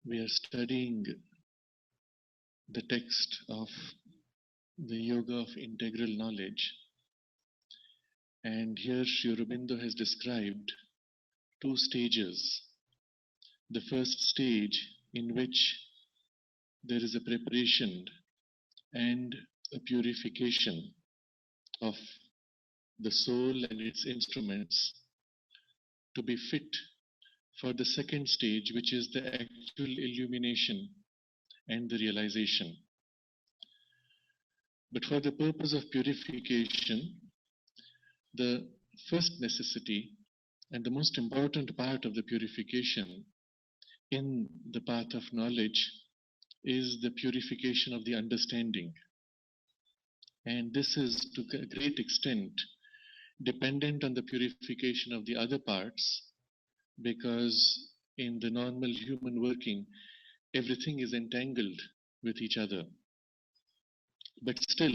We are studying the text of the Yoga of Integral Knowledge, and here Sri Aurobindo has described two stages. The first stage, in which there is a preparation and a purification of the soul and its instruments to be fit for the second stage, which is the actual illumination and the realization. But for the purpose of purification, the first necessity and the most important part of the purification in the path of knowledge is the purification of the understanding. And this is to a great extent dependent on the purification of the other parts, because in the normal human working, everything is entangled with each other. But still,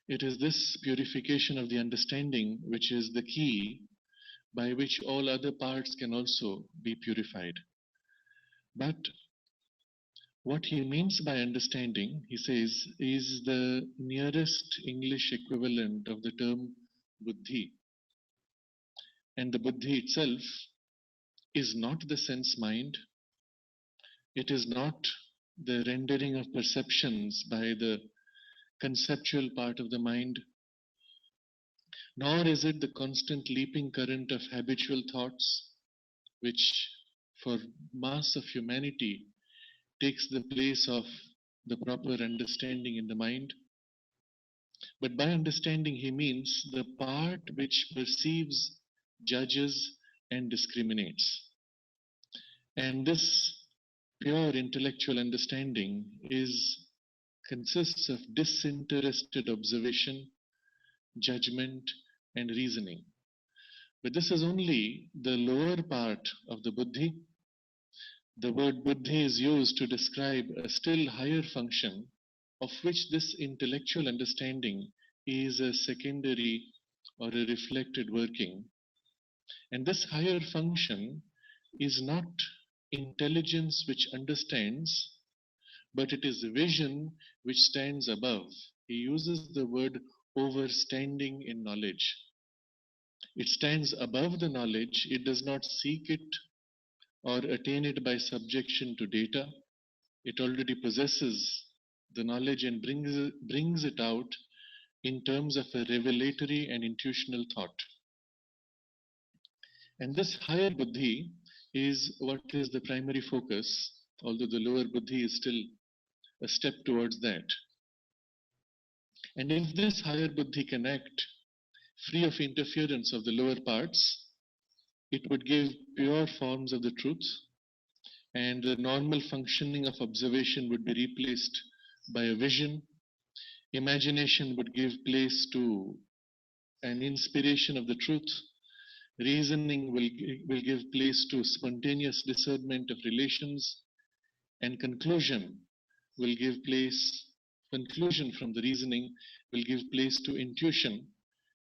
it is this purification of the understanding which is the key by which all other parts can also be purified. But what he means by understanding, he says, is the nearest English equivalent of the term buddhi. And the buddhi itself is not the sense mind, it is not the rendering of perceptions by the conceptual part of the mind, nor is it the constant leaping current of habitual thoughts, which for mass of humanity takes the place of the proper understanding in the mind. But by understanding, he means the part which perceives, judges, and discriminates. And this pure intellectual understanding consists of disinterested observation, judgment, and reasoning. But this is only the lower part of the buddhi. The word buddhi is used to describe a still higher function, of which this intellectual understanding is a secondary or a reflected working. And this higher function is not intelligence which understands, but it is vision which stands above. He uses the word overstanding in knowledge. It stands above the knowledge, it does not seek it or attain it by subjection to data. It already possesses the knowledge and brings it out in terms of a revelatory and intuitional thought. And this higher buddhi is what is the primary focus, although the lower buddhi is still a step towards that. And if this higher buddhi can act free of interference of the lower parts, it would give pure forms of the truth, and the normal functioning of observation would be replaced by a vision. Imagination would give place to an inspiration of the truth. Reasoning will give place to spontaneous discernment of relations, and conclusion from the reasoning will give place to intuition,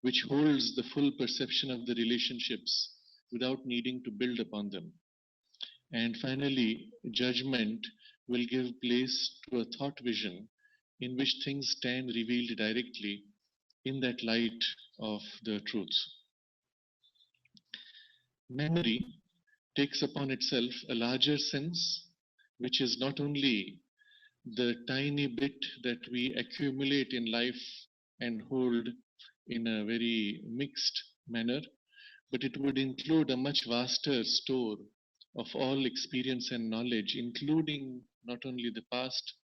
which holds the full perception of the relationships without needing to build upon them. And finally, judgment will give place to a thought vision in which things stand revealed directly in that light of the truth. Memory takes upon itself a larger sense, which is not only the tiny bit that we accumulate in life and hold in a very mixed manner, but it would include a much vaster store of all experience and knowledge, including not only the past,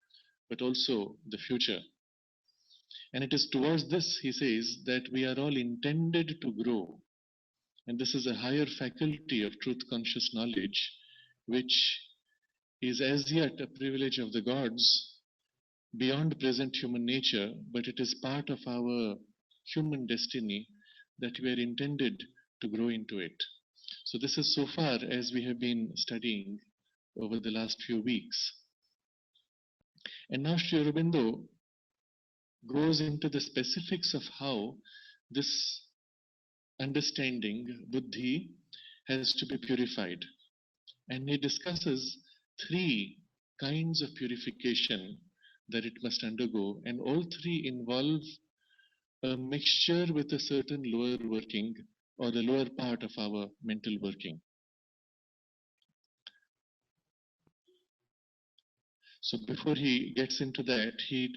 but also the future. And it is towards this, he says, that we are all intended to grow. And this is a higher faculty of truth conscious knowledge, which is as yet a privilege of the gods beyond present human nature, but it is part of our human destiny that we are intended to grow into it. So, this is so far as we have been studying over the last few weeks. And now Sri Aurobindo goes into the specifics of how this understanding, buddhi, has to be purified. And he discusses three kinds of purification that it must undergo, and all three involve a mixture with a certain lower working or the lower part of our mental working. So before he gets into that, he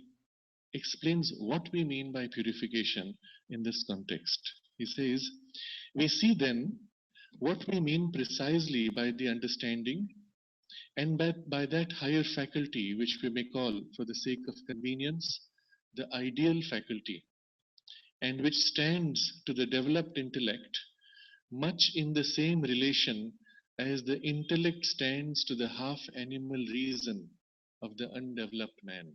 explains what we mean by purification in this context. He says, we see then what we mean precisely by the understanding and by that higher faculty, which we may call, for the sake of convenience, the ideal faculty, and which stands to the developed intellect much in the same relation as the intellect stands to the half animal reason of the undeveloped man.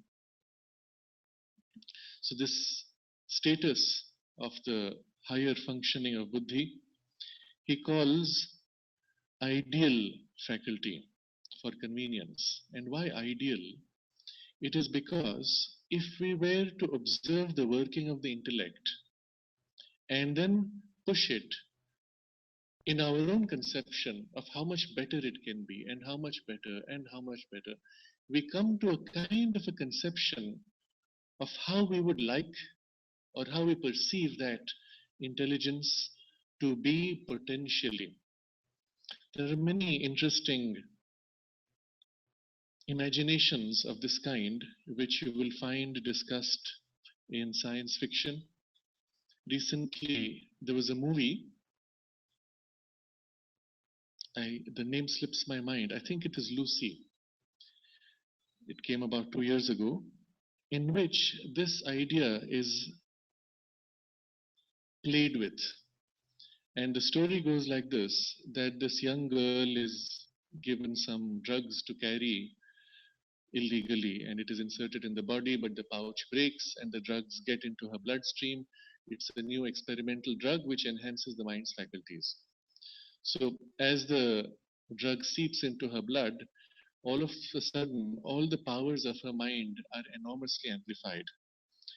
So, this status of the higher functioning of buddhi, he calls ideal faculty for convenience. And why ideal? It is because if we were to observe the working of the intellect and then push it in our own conception of how much better it can be and how much better and how much better, we come to a kind of a conception of how we would like or how we perceive that intelligence to be potentially. There are many interesting imaginations of this kind which you will find discussed in science fiction. Recently, there was a movie, the name slips my mind, I think it is Lucy. It came about 2 years ago, in which this idea is played with. And the story goes like this, that this young girl is given some drugs to carry illegally, and it is inserted in the body, but the pouch breaks and the drugs get into her bloodstream. It's a new experimental drug which enhances the mind's faculties. So as the drug seeps into her blood, all of a sudden, all the powers of her mind are enormously amplified.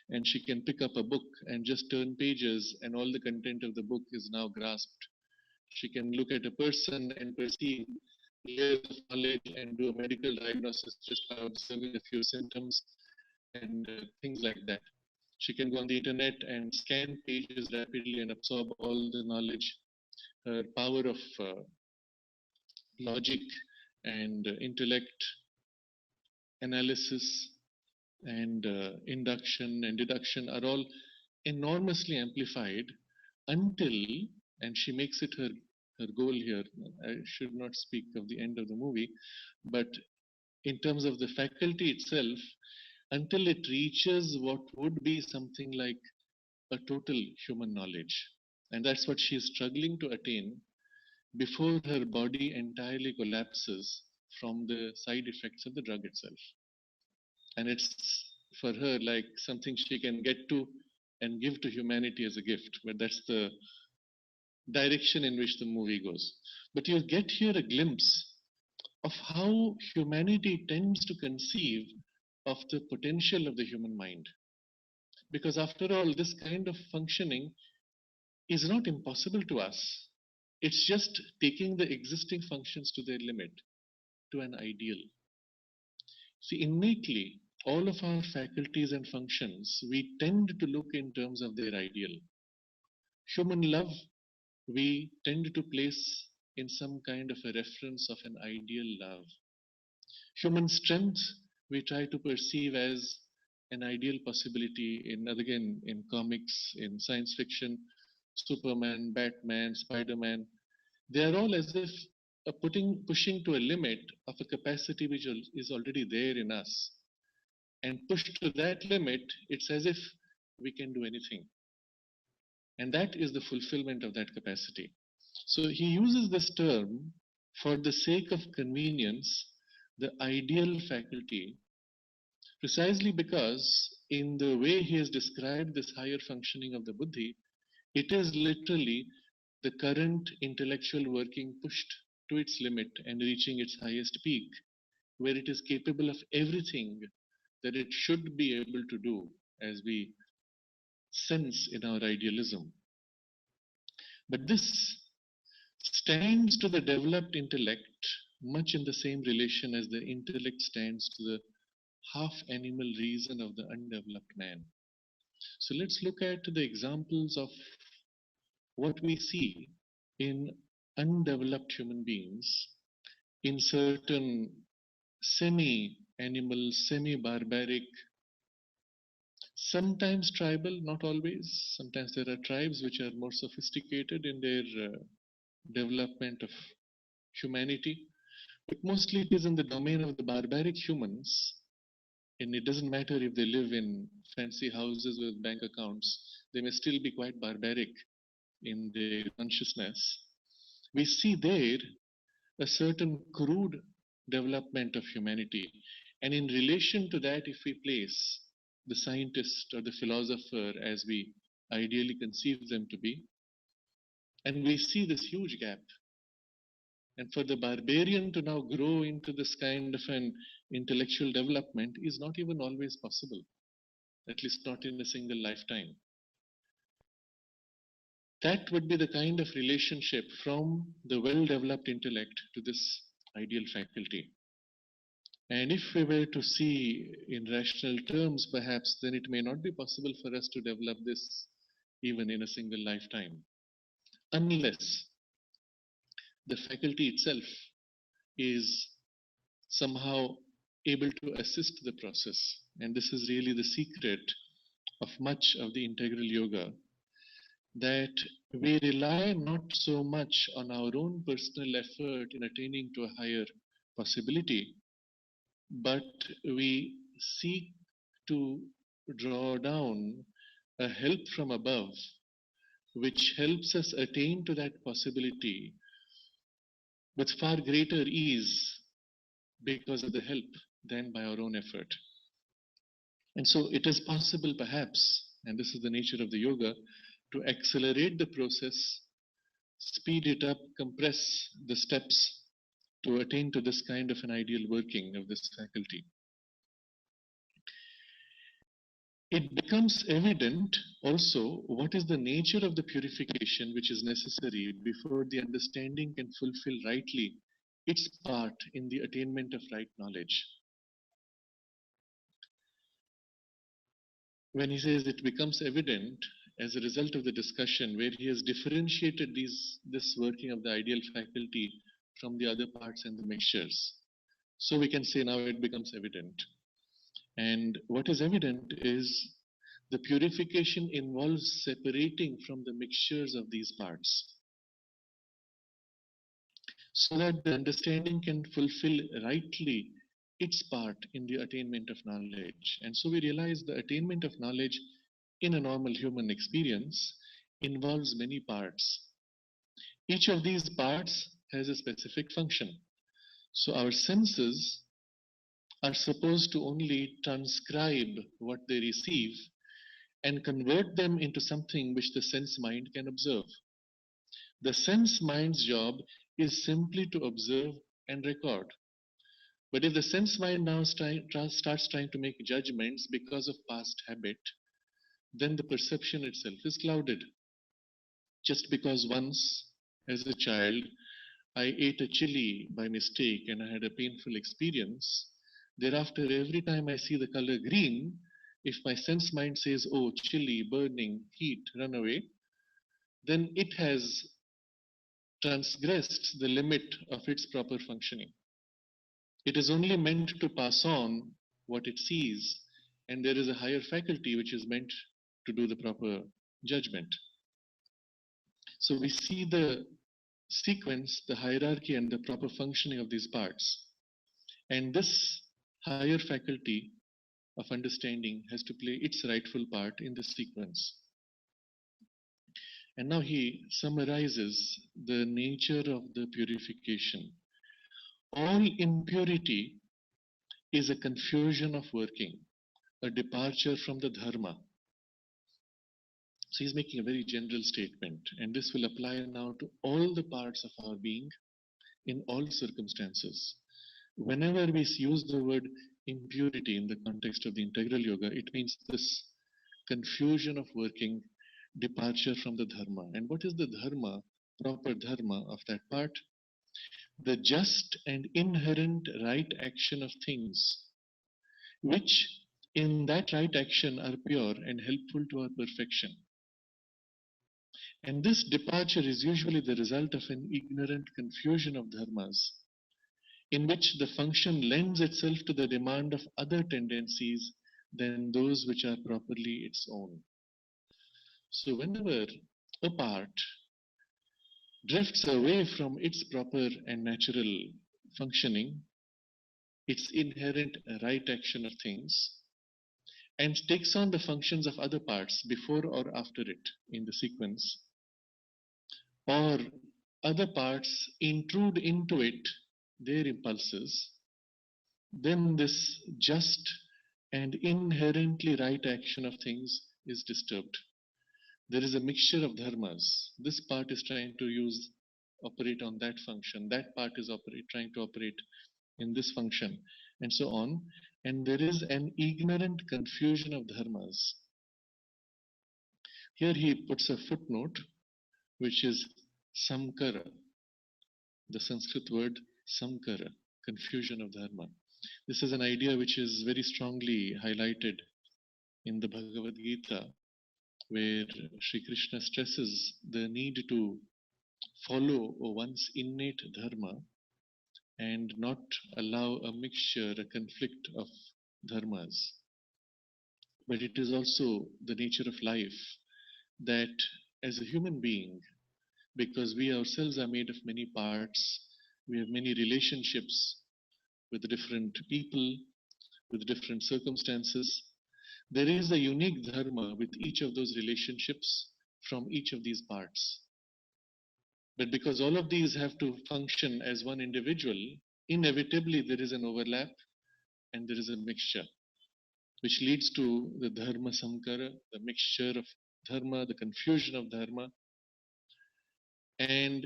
And she can pick up a book and just turn pages, and all the content of the book is now grasped. She can look at a person and perceive layers of knowledge and do a medical diagnosis just by observing a few symptoms and things like that. She can go on the internet and scan pages rapidly and absorb all the knowledge. Her power of logic and intellect, analysis and induction and deduction are all enormously amplified until, and she makes it her goal here. I should not speak of the end of the movie, but in terms of the faculty itself, until it reaches what would be something like a total human knowledge. And that's what she is struggling to attain before her body entirely collapses from the side effects of the drug itself. And it's for her like something she can get to and give to humanity as a gift. But that's the direction in which the movie goes. But you get here a glimpse of how humanity tends to conceive of the potential of the human mind. Because after all, this kind of functioning is not impossible to us. It's just taking the existing functions to their limit, to an ideal. See, innately, all of our faculties and functions, we tend to look in terms of their ideal. Human love, we tend to place in some kind of a reference of an ideal love. Human strength, we try to perceive as an ideal possibility in, again, in comics, in science fiction, Superman, Batman, Spider-Man. They are all as if pushing to a limit of a capacity which is already there in us. And pushed to that limit, it's as if we can do anything. And that is the fulfillment of that capacity. So he uses this term for the sake of convenience, the ideal faculty, precisely because in the way he has described this higher functioning of the buddhi, it is literally the current intellectual working pushed to its limit and reaching its highest peak, where it is capable of everything that it should be able to do as we sense in our idealism. But this stands to the developed intellect much in the same relation as the intellect stands to the half animal reason of the undeveloped man. So let's look at the examples of what we see in undeveloped human beings, in certain semi animal, semi barbaric, sometimes tribal, not always. Sometimes there are tribes which are more sophisticated in their development of humanity, but mostly it is in the domain of the barbaric humans. And it doesn't matter if they live in fancy houses with bank accounts, they may still be quite barbaric in their consciousness. We see there a certain crude development of humanity. And in relation to that, if we place the scientist or the philosopher as we ideally conceive them to be, and we see this huge gap. And for the barbarian to now grow into this kind of an intellectual development is not even always possible, at least not in a single lifetime. That would be the kind of relationship from the well developed intellect to this ideal faculty. And if we were to see in rational terms, perhaps, then it may not be possible for us to develop this even in a single lifetime, unless the faculty itself is somehow able to assist the process. And this is really the secret of much of the integral yoga, that we rely not so much on our own personal effort in attaining to a higher possibility, but we seek to draw down a help from above which helps us attain to that possibility with far greater ease because of the help than by our own effort. And so it is possible, perhaps, and this is the nature of the yoga, to accelerate the process, speed it up, compress the steps to attain to this kind of an ideal working of this faculty. It becomes evident also what is the nature of the purification which is necessary before the understanding can fulfill rightly its part in the attainment of right knowledge. When he says it becomes evident as a result of the discussion where he has differentiated this working of the ideal faculty from the other parts and the mixtures. So we can say now it becomes evident. And what is evident is the purification involves separating from the mixtures of these parts, so that the understanding can fulfill rightly its part in the attainment of knowledge. And so we realize the attainment of knowledge in a normal human experience involves many parts. Each of these parts has a specific function. So our senses are supposed to only transcribe what they receive and convert them into something which the sense mind can observe. The sense mind's job is simply to observe and record. But if the sense mind now starts trying to make judgments because of past habit, then the perception itself is clouded. Just because once, as a child, I ate a chili by mistake and I had a painful experience, thereafter, every time I see the color green, if my sense mind says, oh, chili, burning, heat, run away, then it has transgressed the limit of its proper functioning. It is only meant to pass on what it sees, and there is a higher faculty which is meant to do the proper judgment. So we see the sequence, the hierarchy, and the proper functioning of these parts. And this higher faculty of understanding has to play its rightful part in the sequence. And now he summarizes the nature of the purification. All impurity is a confusion of working, a departure from the dharma. So he's making a very general statement, and this will apply now to all the parts of our being in all circumstances. Whenever we use the word impurity in the context of the integral yoga, it means this confusion of working, departure from the dharma. And what is the dharma, proper dharma of that part? The just and inherent right action of things, which in that right action are pure and helpful to our perfection. And this departure is usually the result of an ignorant confusion of dharmas, in which the function lends itself to the demand of other tendencies than those which are properly its own. So whenever a part drifts away from its proper and natural functioning, its inherent right action of things, and takes on the functions of other parts before or after it in the sequence, or other parts intrude into it their impulses, then this just and inherently right action of things is disturbed. There is a mixture of dharmas. This part is trying to operate on that function. That part is trying to operate in this function, and so on. And there is an ignorant confusion of dharmas. Here he puts a footnote, which is samkara, the Sanskrit word samkara, confusion of dharma. This is an idea which is very strongly highlighted in the Bhagavad Gita, where Sri Krishna stresses the need to follow one's innate dharma and not allow a mixture, a conflict of dharmas. But it is also the nature of life that as a human being, because we ourselves are made of many parts, we have many relationships with different people, with different circumstances. There is a unique dharma with each of those relationships from each of these parts. But because all of these have to function as one individual, inevitably there is an overlap and there is a mixture, which leads to the dharma samkara, the mixture of dharma, the confusion of dharma, and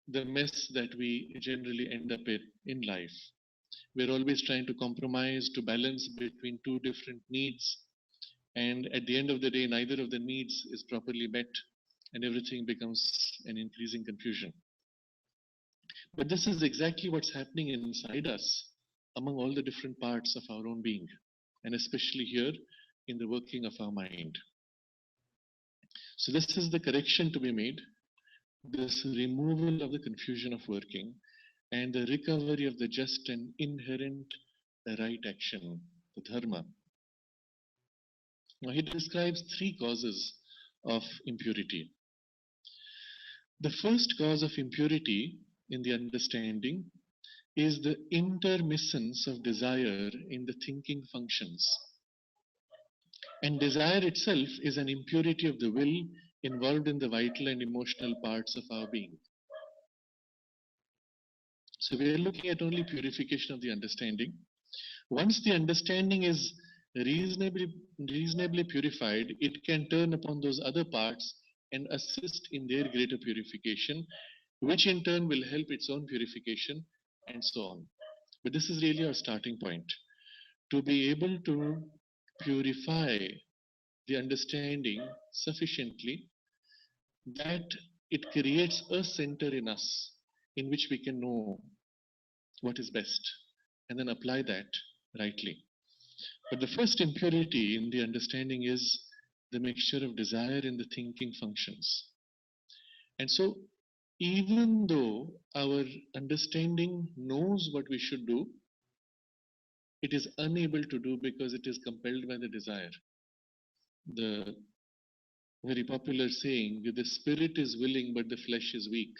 the mess that we generally end up in life. We're always trying to compromise, to balance between two different needs, and at the end of the day, neither of the needs is properly met, and everything becomes an increasing confusion. But this is exactly what's happening inside us among all the different parts of our own being, and especially here in the working of our mind. So this is the correction to be made, this removal of the confusion of working and the recovery of the just and inherent right action, the dharma. Now he describes three causes of impurity. The first cause of impurity in the understanding is the intermittence of desire in the thinking functions. And desire itself is an impurity of the will involved in the vital and emotional parts of our being. So we are looking at only purification of the understanding. Once the understanding is reasonably purified, it can turn upon those other parts and assist in their greater purification, which in turn will help its own purification, and so on. But this is really our starting point. To be able to purify the understanding sufficiently, that it creates a center in us in which we can know what is best and then apply that rightly. But the first impurity in the understanding is the mixture of desire in the thinking functions. And so, even though our understanding knows what we should do, it is unable to do because it is compelled by the desire. The very popular saying, the spirit is willing but the flesh is weak.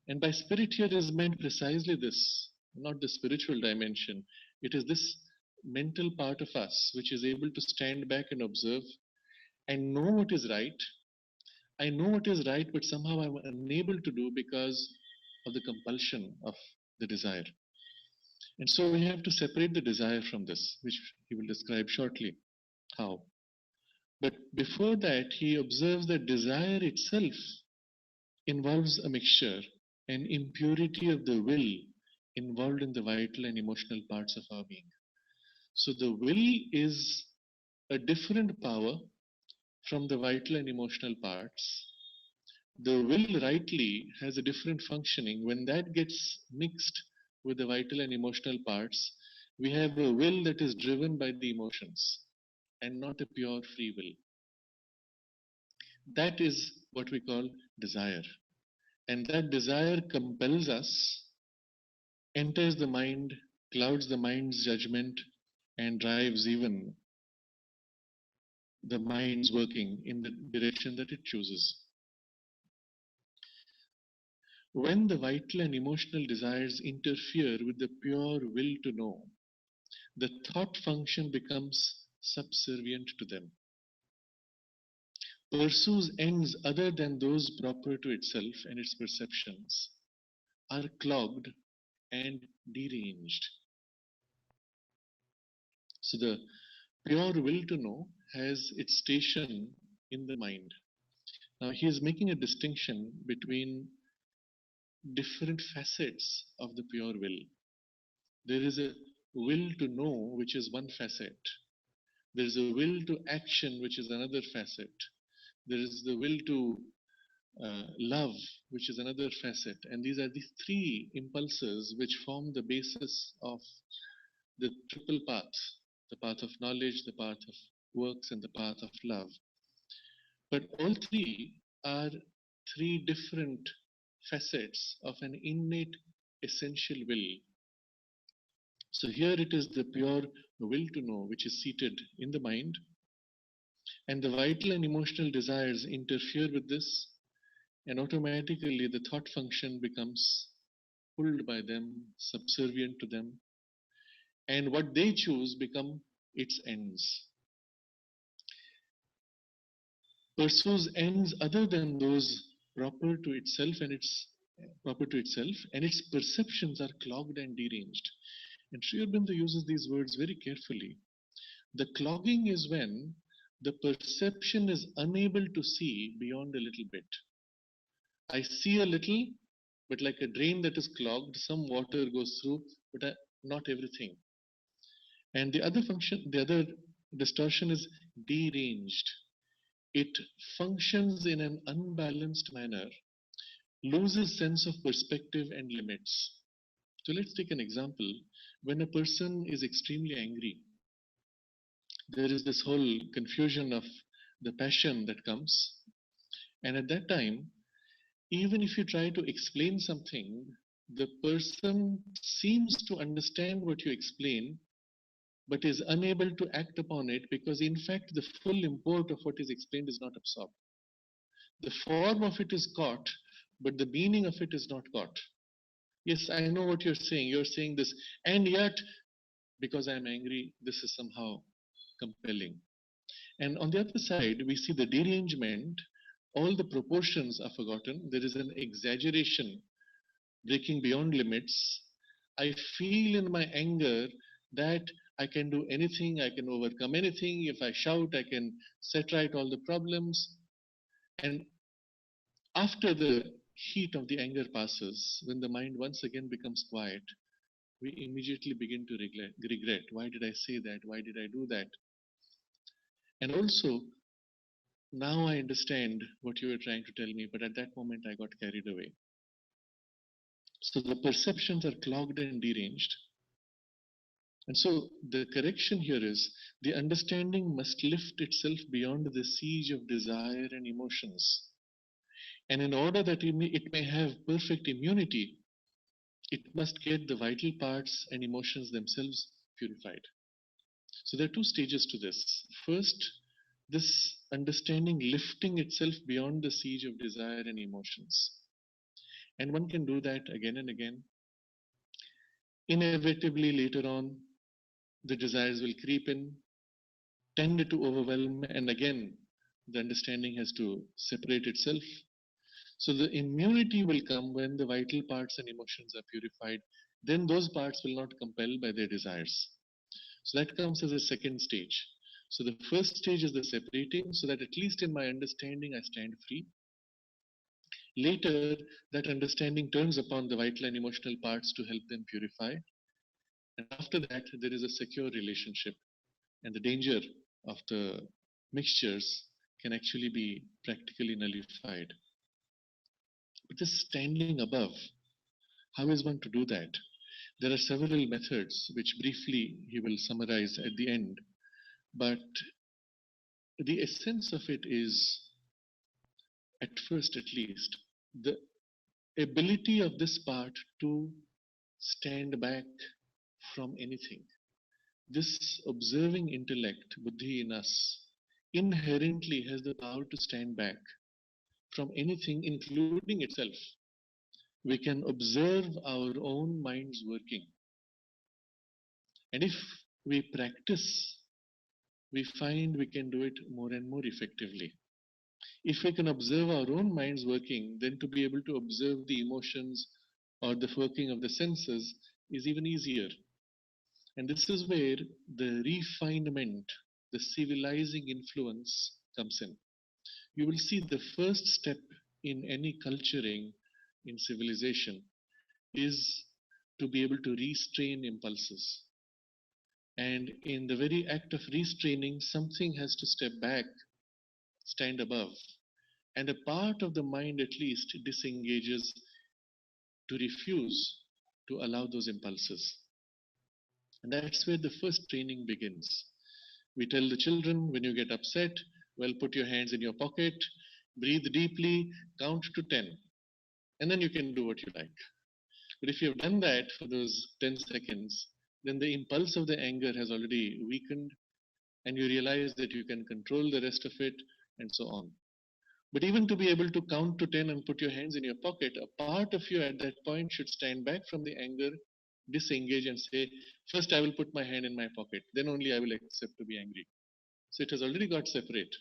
And by spirit here is meant precisely this, not the spiritual dimension. It is this mental part of us which is able to stand back and observe and know what is right. I know what is right, but somehow I'm unable to do because of the compulsion of the desire. And so we have to separate the desire from this, which he will describe shortly. How? But before that, he observes that desire itself involves a mixture, an impurity of the will involved in the vital and emotional parts of our being. So the will is a different power from the vital and emotional parts. The will rightly has a different functioning. When that gets mixed with the vital and emotional parts, we have a will that is driven by the emotions and not a pure free will. That is what we call desire. And that desire compels us, enters the mind, clouds the mind's judgment, and drives even the mind's working in the direction that it chooses. When the vital and emotional desires interfere with the pure will to know, the thought function becomes subservient to them, pursues ends other than those proper to itself and its perceptions, are clogged and deranged. So the pure will to know has its station in the mind. Now he is making a distinction between different facets of the pure will. There is a will to know, which is one facet. There is a will to action, which is another facet. There is the will to love, which is another facet. And these are the three impulses which form the basis of the triple path, the path of knowledge, the path of works, and the path of love. But all three are three different facets of an innate essential will. So here it is the pure will to know which is seated in the mind, and the vital and emotional desires interfere with this, and automatically the thought function becomes pulled by them, subservient to them, and what they choose become its ends. Pursues ends other than those proper to itself and its perceptions are clogged and deranged. And Sri Aurobindo uses these words very carefully. The clogging is when the perception is unable to see beyond a little bit. I see a little, but like a drain that is clogged, some water goes through, but not everything. And the other distortion is deranged. It functions in an unbalanced manner, loses sense of perspective and limits. So let's take an example. When a person is extremely angry, there is this whole confusion of the passion that comes. And at that time, even if you try to explain something, the person seems to understand what you explain, but is unable to act upon it because, in fact, the full import of what is explained is not absorbed. The form of it is caught, but the meaning of it is not caught. Yes, I know what you're saying. You're saying this, and yet, because I'm angry, this is somehow compelling. And on the other side, we see the derangement, all the proportions are forgotten. There is an exaggeration, breaking beyond limits. I feel in my anger that I can do anything, I can overcome anything. If I shout, I can set right all the problems. And after the heat of the anger passes, when the mind once again becomes quiet, we immediately begin to regret. Why did I say that? Why did I do that? And also, now I understand what you were trying to tell me, but at that moment I got carried away. So the perceptions are clogged and deranged. And so the correction here is the understanding must lift itself beyond the siege of desire and emotions. And in order that it may have perfect immunity, it must get the vital parts and emotions themselves purified. So there are two stages to this. First, this understanding lifting itself beyond the siege of desire and emotions. And one can do that again and again. Inevitably, later on, the desires will creep in, tend to overwhelm, and again, the understanding has to separate itself. So the immunity will come when the vital parts and emotions are purified. Then those parts will not compel by their desires. So that comes as a second stage. So the first stage is the separating, so that at least in my understanding I stand free. Later, that understanding turns upon the vital and emotional parts to help them purify. And after that, there is a secure relationship. And the danger of the mixtures can actually be practically nullified. But this standing above, how is one to do that? There are several methods which briefly he will summarize at the end. But the essence of it is, at first at least, the ability of this part to stand back from anything. This observing intellect, buddhi in us, inherently has the power to stand back from anything, including itself. We can observe our own minds working. And if we practice, we find we can do it more and more effectively. If we can observe our own minds working, then to be able to observe the emotions or the working of the senses is even easier. And this is where the refinement, the civilizing influence comes in. You will see the first step in any culturing in civilization is to be able to restrain impulses. And in the very act of restraining, something has to step back, stand above. And a part of the mind, at least, disengages to refuse to allow those impulses. And that's where the first training begins. We tell the children, when you get upset, well, put your hands in your pocket, breathe deeply, count to 10, and then you can do what you like. But if you have done that for those 10 seconds, then the impulse of the anger has already weakened, and you realize that you can control the rest of it, and so on. But even to be able to count to 10 and put your hands in your pocket, a part of you at that point should stand back from the anger, disengage, and say, first I will put my hand in my pocket, then only I will accept to be angry. So it has already got separate.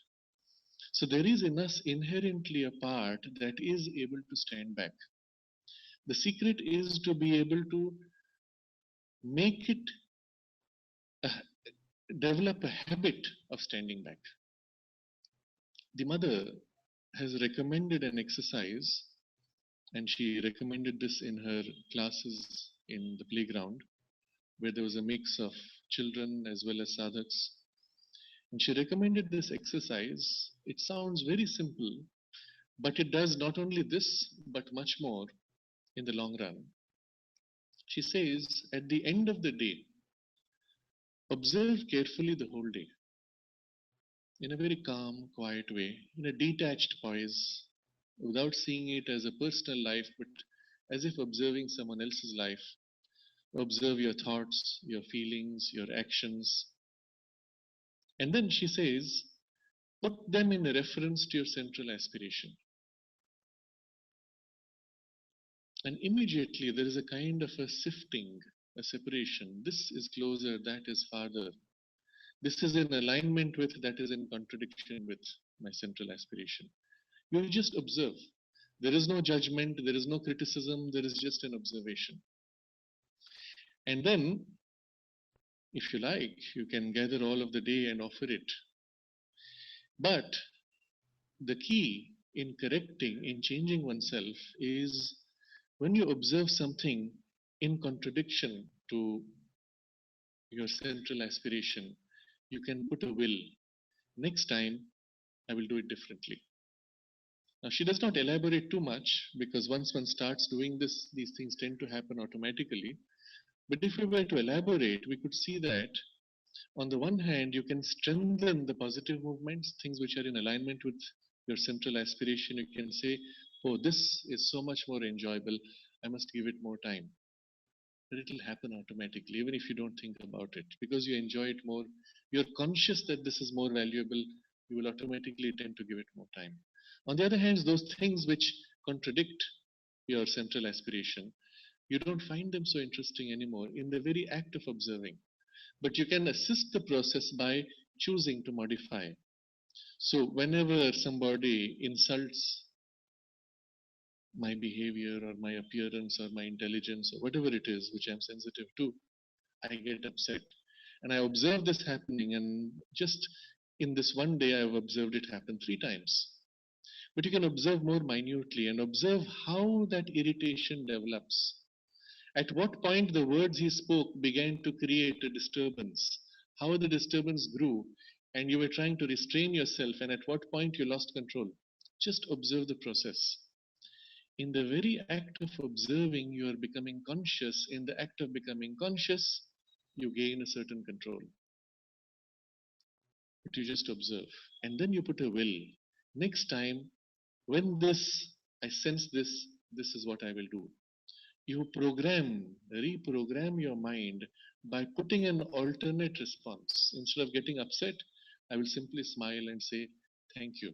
So there is in us inherently a part that is able to stand back. The secret is to be able to make it a, develop a habit of standing back. The mother has recommended an exercise, and she recommended this in her classes in the playground, where there was a mix of children as well as sadhaks. And she recommended this exercise. It sounds very simple, but it does not only this, but much more in the long run. She says, at the end of the day, observe carefully the whole day in a very calm, quiet way, in a detached poise, without seeing it as a personal life, but as if observing someone else's life. Observe your thoughts, your feelings, your actions. And then she says, put them in reference to your central aspiration. And immediately there is a kind of a sifting, a separation. This is closer, that is farther. This is in alignment with, that is in contradiction with my central aspiration. You just observe. There is no judgment, there is no criticism, there is just an observation. And then, if you like, you can gather all of the day and offer it. But the key in correcting, in changing oneself, is when you observe something in contradiction to your central aspiration, you can put a will. Next time, I will do it differently. Now, she does not elaborate too much because once one starts doing this, these things tend to happen automatically. But if we were to elaborate, we could see that on the one hand, you can strengthen the positive movements, things which are in alignment with your central aspiration. You can say, oh, this is so much more enjoyable. I must give it more time. But it will happen automatically, even if you don't think about it, because you enjoy it more. You're conscious that this is more valuable. You will automatically tend to give it more time. On the other hand, those things which contradict your central aspiration, you don't find them so interesting anymore in the very act of observing. But you can assist the process by choosing to modify. So, whenever somebody insults my behavior or my appearance or my intelligence or whatever it is which I'm sensitive to, I get upset. And I observe this happening, and just in this one day, I've observed it happen 3 times. But you can observe more minutely and observe how that irritation develops. At what point the words he spoke began to create a disturbance, how the disturbance grew, and you were trying to restrain yourself, and at what point you lost control. Just observe the process. In the very act of observing, you are becoming conscious. In the act of becoming conscious, you gain a certain control. But you just observe. And then you put a will. Next time, when I sense this is what I will do. You reprogram your mind by putting an alternate response. Instead of getting upset, I will simply smile and say, thank you,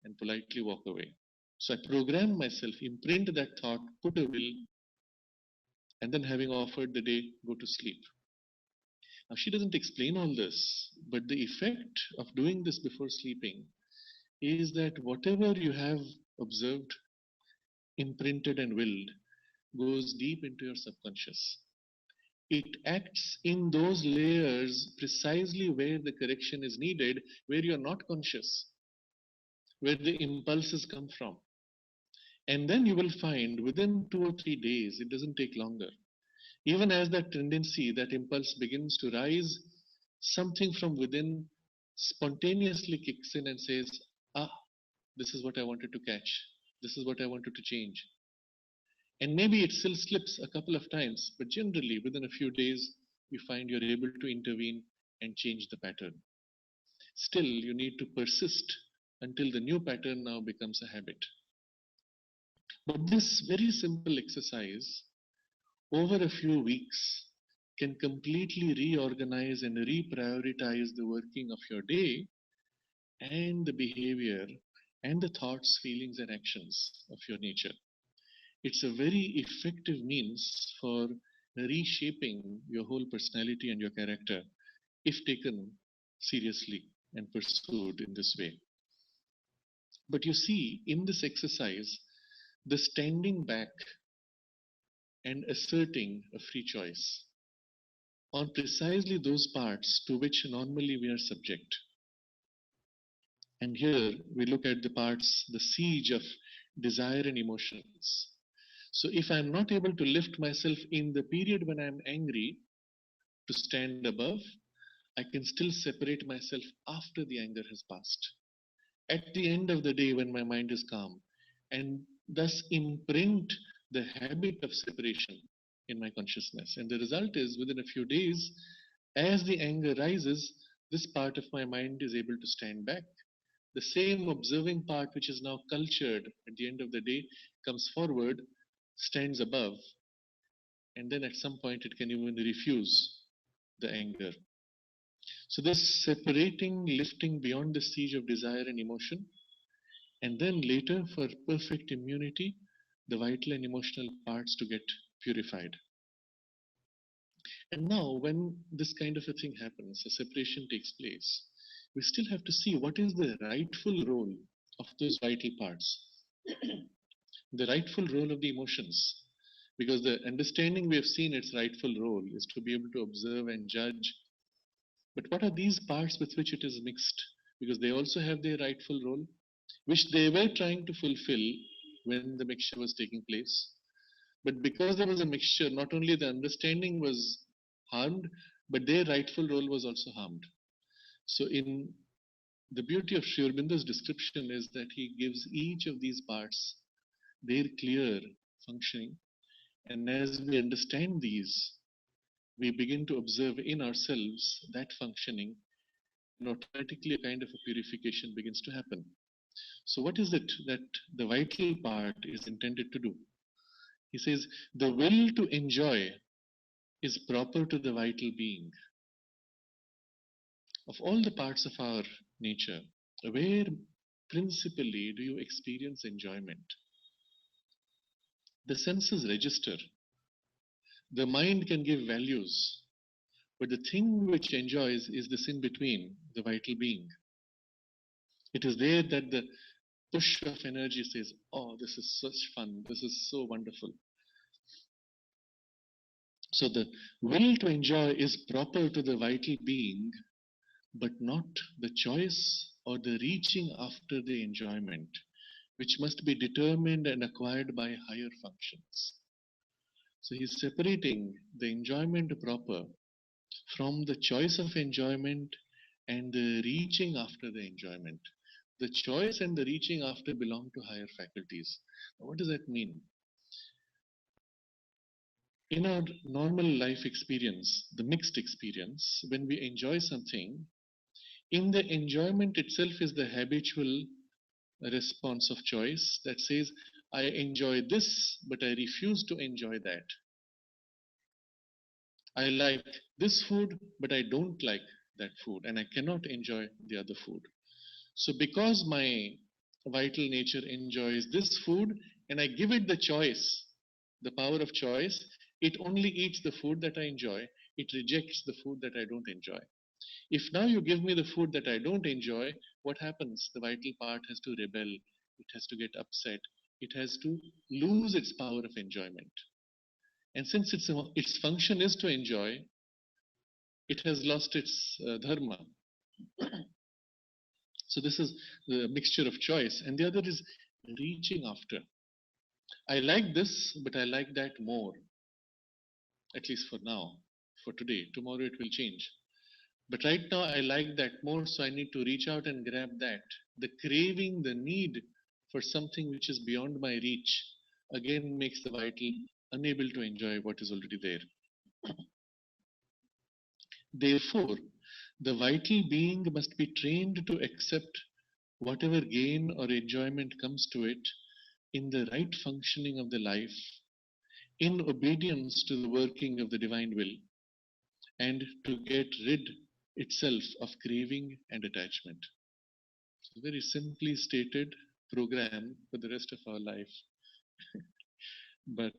and politely walk away. So I program myself, imprint that thought, put a will, and then having offered the day, go to sleep. Now, she doesn't explain all this, but the effect of doing this before sleeping is that whatever you have observed, imprinted, and willed goes deep into your subconscious. It acts in those layers precisely where the correction is needed, where you're not conscious, where the impulses come from. And then you will find within 2 or 3 days, it doesn't take longer. Even as that tendency, that impulse begins to rise, something from within spontaneously kicks in and says, ah, this is what I wanted to catch. This is what I wanted to change. And maybe it still slips a couple of times, but generally within a few days, you find you're able to intervene and change the pattern. Still, you need to persist until the new pattern now becomes a habit. But this very simple exercise over a few weeks can completely reorganize and reprioritize the working of your day and the behavior and the thoughts, feelings, and actions of your nature. It's a very effective means for reshaping your whole personality and your character if taken seriously and pursued in this way. But you see, in this exercise, the standing back and asserting a free choice on precisely those parts to which normally we are subject. And here we look at the parts, the siege of desire and emotions. So if I'm not able to lift myself in the period when I'm angry to stand above, I can still separate myself after the anger has passed. At the end of the day, when my mind is calm, and thus imprint the habit of separation in my consciousness. And the result is within a few days, as the anger rises, this part of my mind is able to stand back. The same observing part, which is now cultured at the end of the day, comes forward, stands above, and then at some point it can even refuse the anger. So this separating, lifting beyond the siege of desire and emotion, and then later for perfect immunity, the vital and emotional parts to get purified. And now when this kind of a thing happens, a separation takes place, we still have to see what is the rightful role of those vital parts, the rightful role of the emotions. Because the understanding we have seen its rightful role is to be able to observe and judge. But what are these parts with which it is mixed? Because they also have their rightful role, which they were trying to fulfill when the mixture was taking place. But because there was a mixture, not only the understanding was harmed, but their rightful role was also harmed. So in The beauty of Sri Aurobindo's description is that he gives each of these parts their clear functioning, and as we understand these, we begin to observe in ourselves that functioning, and automatically a kind of a purification begins to happen. So, what is it that the vital part is intended to do? He says, the will to enjoy is proper to the vital being. Of all the parts of our nature, where principally do you experience enjoyment? The senses register, the mind can give values, but the thing which enjoys is this in between, the vital being. It is there that the push of energy says, oh, this is such fun, this is so wonderful. So the will to enjoy is proper to the vital being, but not the choice or the reaching after the enjoyment, which must be determined and acquired by higher functions. So he's separating the enjoyment proper from the choice of enjoyment and the reaching after the enjoyment. The choice and the reaching after belong to higher faculties. Now, what does that mean? In our normal life experience, the mixed experience, when we enjoy something, in the enjoyment itself is the habitual response of choice that says, I enjoy this, but I refuse to enjoy that. I like this food, but I don't like that food, and I cannot enjoy the other food. So, because my vital nature enjoys this food, and I give it the choice, the power of choice, it only eats the food that I enjoy, it rejects the food that I don't enjoy. If now you give me the food that I don't enjoy, what happens? The vital part has to rebel, it has to get upset, it has to lose its power of enjoyment. And since its function is to enjoy, it has lost its dharma. So this is the mixture of choice. And the other is reaching after. I like this, but I like that more, at least for now, for today. Tomorrow it will change. But right now I like that more, so I need to reach out and grab that. The craving, the need for something which is beyond my reach, again makes the vital unable to enjoy what is already there. Therefore, the vital being must be trained to accept whatever gain or enjoyment comes to it in the right functioning of the life, in obedience to the working of the divine will, and to get rid itself of craving and attachment. It's a very simply stated program for the rest of our life. But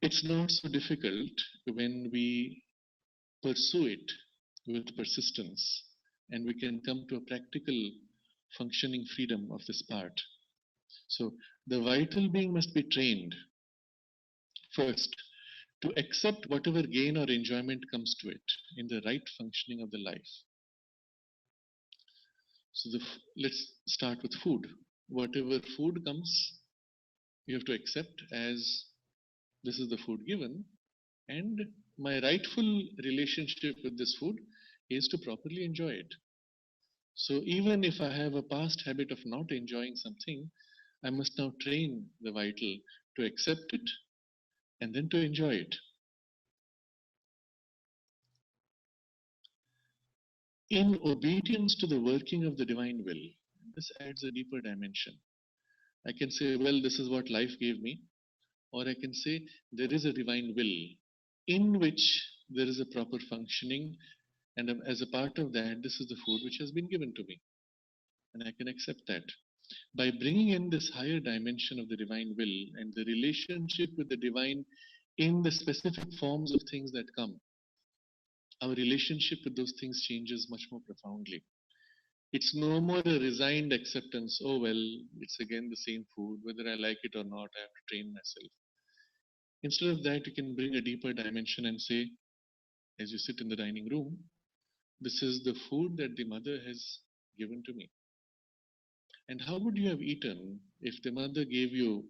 it's not so difficult when we pursue it with persistence, and we can come to a practical functioning freedom of this part. So the vital being must be trained first to accept whatever gain or enjoyment comes to it in the right functioning of the life. So let's start with food. Whatever food comes, you have to accept as this is the food given, and my rightful relationship with this food is to properly enjoy it. So even if I have a past habit of not enjoying something, I must now train the vital to accept it and then to enjoy it. In obedience to the working of the divine will, this adds a deeper dimension. I can say, well, this is what life gave me, or I can say there is a divine will in which there is a proper functioning, and as a part of that, this is the food which has been given to me, and I can accept that. By bringing in this higher dimension of the divine will and the relationship with the divine in the specific forms of things that come, our relationship with those things changes much more profoundly. It's no more a resigned acceptance. Oh, well, it's again the same food. Whether I like it or not, I have to train myself. Instead of that, you can bring a deeper dimension and say, as you sit in the dining room, this is the food that the mother has given to me. And how would you have eaten if the mother gave you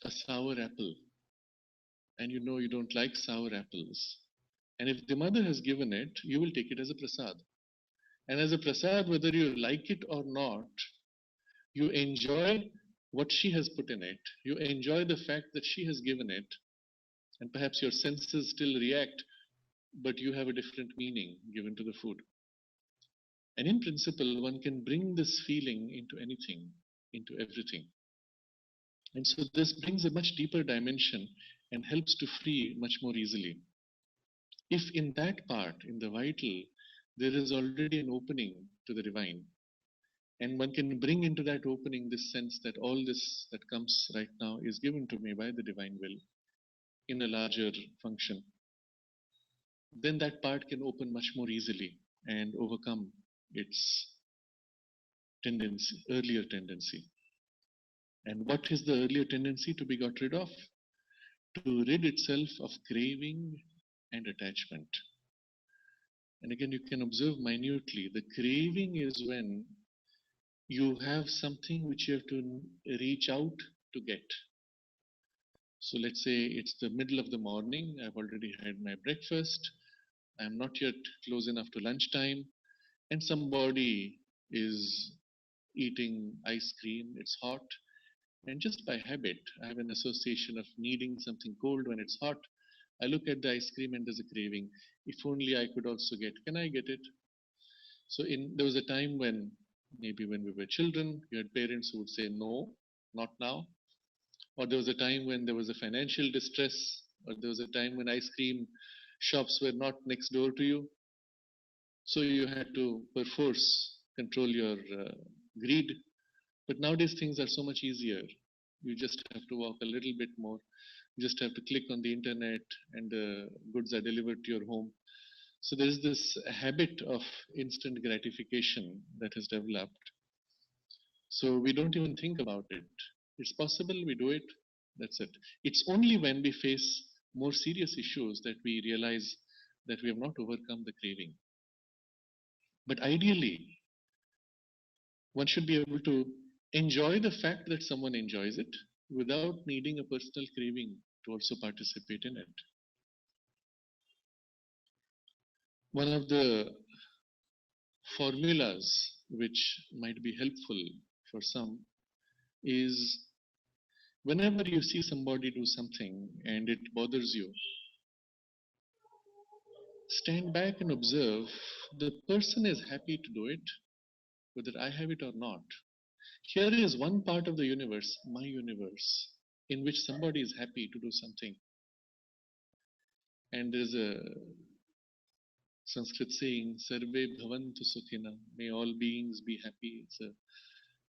a sour apple and you know you don't like sour apples? And if the mother has given it, you will take it as a prasad. And as a prasad, whether you like it or not, you enjoy what she has put in it. You enjoy the fact that she has given it, and perhaps your senses still react, but you have a different meaning given to the food. And in principle, one can bring this feeling into anything, into everything. And so this brings a much deeper dimension and helps to free much more easily. If in that part, in the vital, there is already an opening to the divine, and one can bring into that opening this sense that all this that comes right now is given to me by the divine will in a larger function, then that part can open much more easily and overcome its tendency, earlier tendency. And what is the earlier tendency to be got rid of? To rid itself of craving and attachment. And again, you can observe minutely the craving is when you have something which you have to reach out to get. So let's say it's the middle of the morning, I've already had my breakfast, I'm not yet close enough to lunchtime, and somebody is eating ice cream, it's hot, and just by habit, I have an association of needing something cold when it's hot. I look at the ice cream and there's a craving. If only I could also get, can I get it? So there was a time when maybe when we were children, you had parents who would say no, not now. Or there was a time when there was a financial distress, or there was a time when ice cream shops were not next door to you. So you had to perforce control your greed. But nowadays things are so much easier. You just have to walk a little bit more. You just have to click on the internet and the goods are delivered to your home. So there is this habit of instant gratification that has developed. So we don't even think about it. It's possible, we do it, that's it. It's only when we face more serious issues that we realize that we have not overcome the craving. But ideally, one should be able to enjoy the fact that someone enjoys it without needing a personal craving to also participate in it. One of the formulas which might be helpful for some is whenever you see somebody do something and it bothers you, stand back and observe the person is happy to do it, whether I have it or not. Here is one part of the universe, my universe, in which somebody is happy to do something. And there's a Sanskrit saying, Sarve Bhavantu Sukhina, may all beings be happy. It's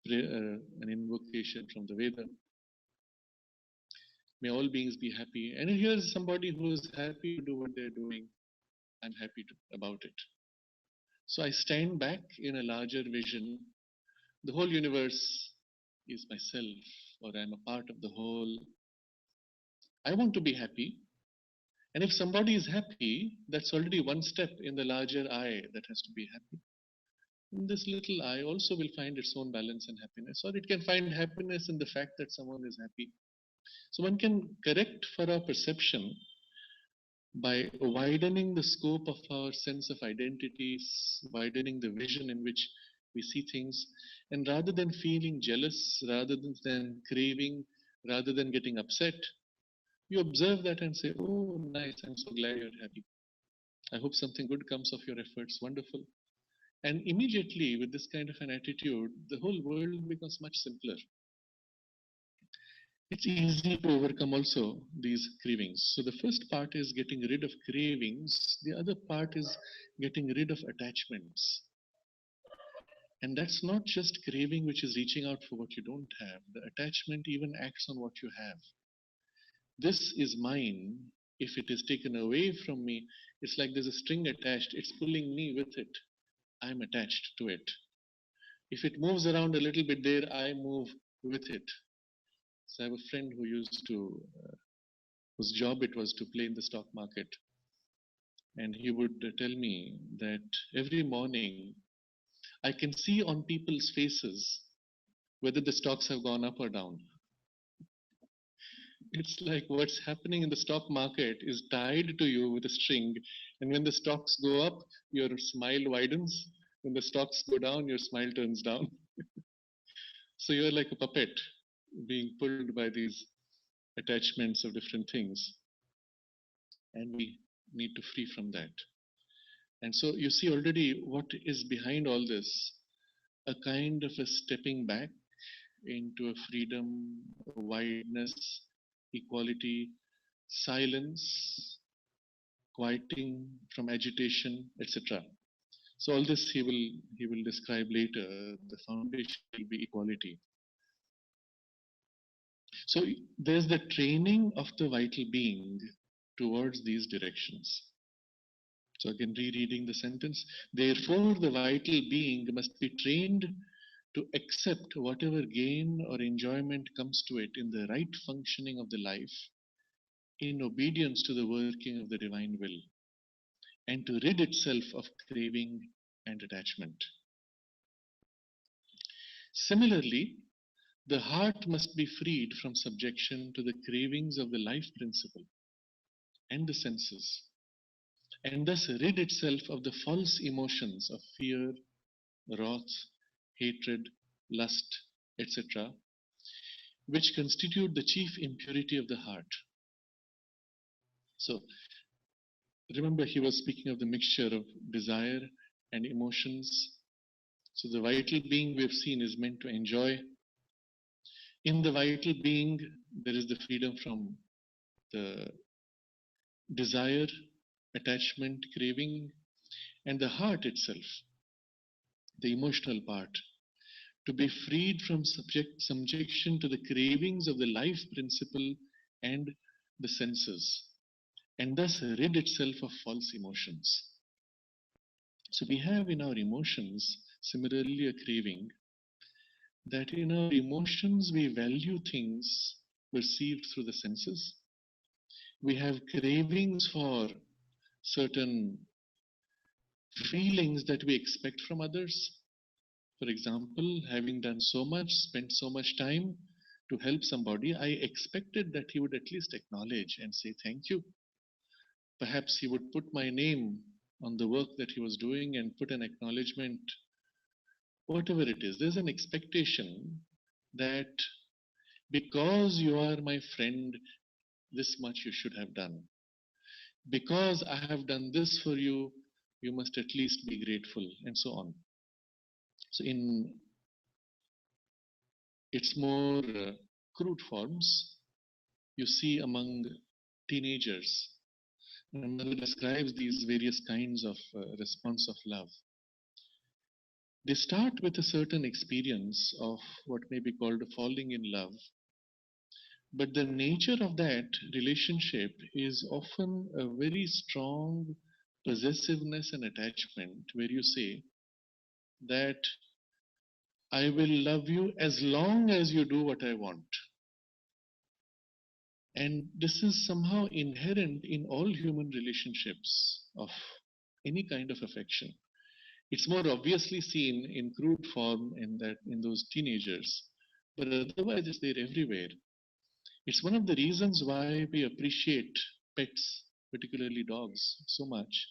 an invocation from the Veda. May all beings be happy. And here's somebody who is happy to do what they're doing. I'm happy about it. So I stand back in a larger vision. The whole universe is myself, or I'm a part of the whole. I want to be happy. And if somebody is happy, that's already one step in the larger I that has to be happy. And this little I also will find its own balance and happiness, or it can find happiness in the fact that someone is happy. So one can correct for our perception by widening the scope of our sense of identities, widening the vision in which we see things, and rather than feeling jealous, rather than craving, rather than getting upset, you observe that and say, oh, nice, I'm so glad you're happy. I hope something good comes of your efforts. Wonderful. And immediately, with this kind of an attitude, the whole world becomes much simpler. It's easy to overcome also these cravings. So the first part is getting rid of cravings. The other part is getting rid of attachments. And that's not just craving which is reaching out for what you don't have. The attachment even acts on what you have. This is mine. If it is taken away from me, it's like there's a string attached. It's pulling me with it. I'm attached to it. If it moves around a little bit there, I move with it. So I have a friend who used to, whose job it was to play in the stock market. And he would tell me that every morning I can see on people's faces whether the stocks have gone up or down. It's like what's happening in the stock market is tied to you with a string. And when the stocks go up, your smile widens. When the stocks go down, your smile turns down. So you're like a puppet being pulled by these attachments of different things. And we need to free from that. And so you see already what is behind all this, a kind of a stepping back into a freedom, wideness, equality, silence, quieting from agitation, etc. So all this he will describe later. The foundation will be equality. So there's the training of the vital being towards these directions. So again, rereading the sentence. Therefore, the vital being must be trained to accept whatever gain or enjoyment comes to it in the right functioning of the life, in obedience to the working of the divine will, and to rid itself of craving and attachment. Similarly, the heart must be freed from subjection to the cravings of the life principle and the senses, and thus rid itself of the false emotions of fear, wrath, hatred, lust, etc., which constitute the chief impurity of the heart. So, remember, he was speaking of the mixture of desire and emotions. So, the vital being we have seen is meant to enjoy. In the vital being, there is the freedom from the desire, attachment, craving, and the heart itself, the emotional part, to be freed from subjection to the cravings of the life principle and the senses, and thus rid itself of false emotions. So we have in our emotions similarly a craving that in our emotions we value things perceived through the senses. We have cravings for certain feelings that we expect from others. For example, having done so much, spent so much time to help somebody, I expected that he would at least acknowledge and say thank you. Perhaps he would put my name on the work that he was doing and put an acknowledgement, whatever it is. There's an expectation that because you are my friend, this much you should have done. Because I have done this for you, you must at least be grateful, and so on. So, in its more crude forms, you see among teenagers, and Mother describes these various kinds of response of love. They start with a certain experience of what may be called falling in love, but the nature of that relationship is often a very strong possessiveness and attachment, where you say that I will love you as long as you do what I want. And this is somehow inherent in all human relationships of any kind of affection. It's more obviously seen in crude form in those teenagers, but otherwise it's there everywhere. It's one of the reasons why we appreciate pets, particularly dogs, so much,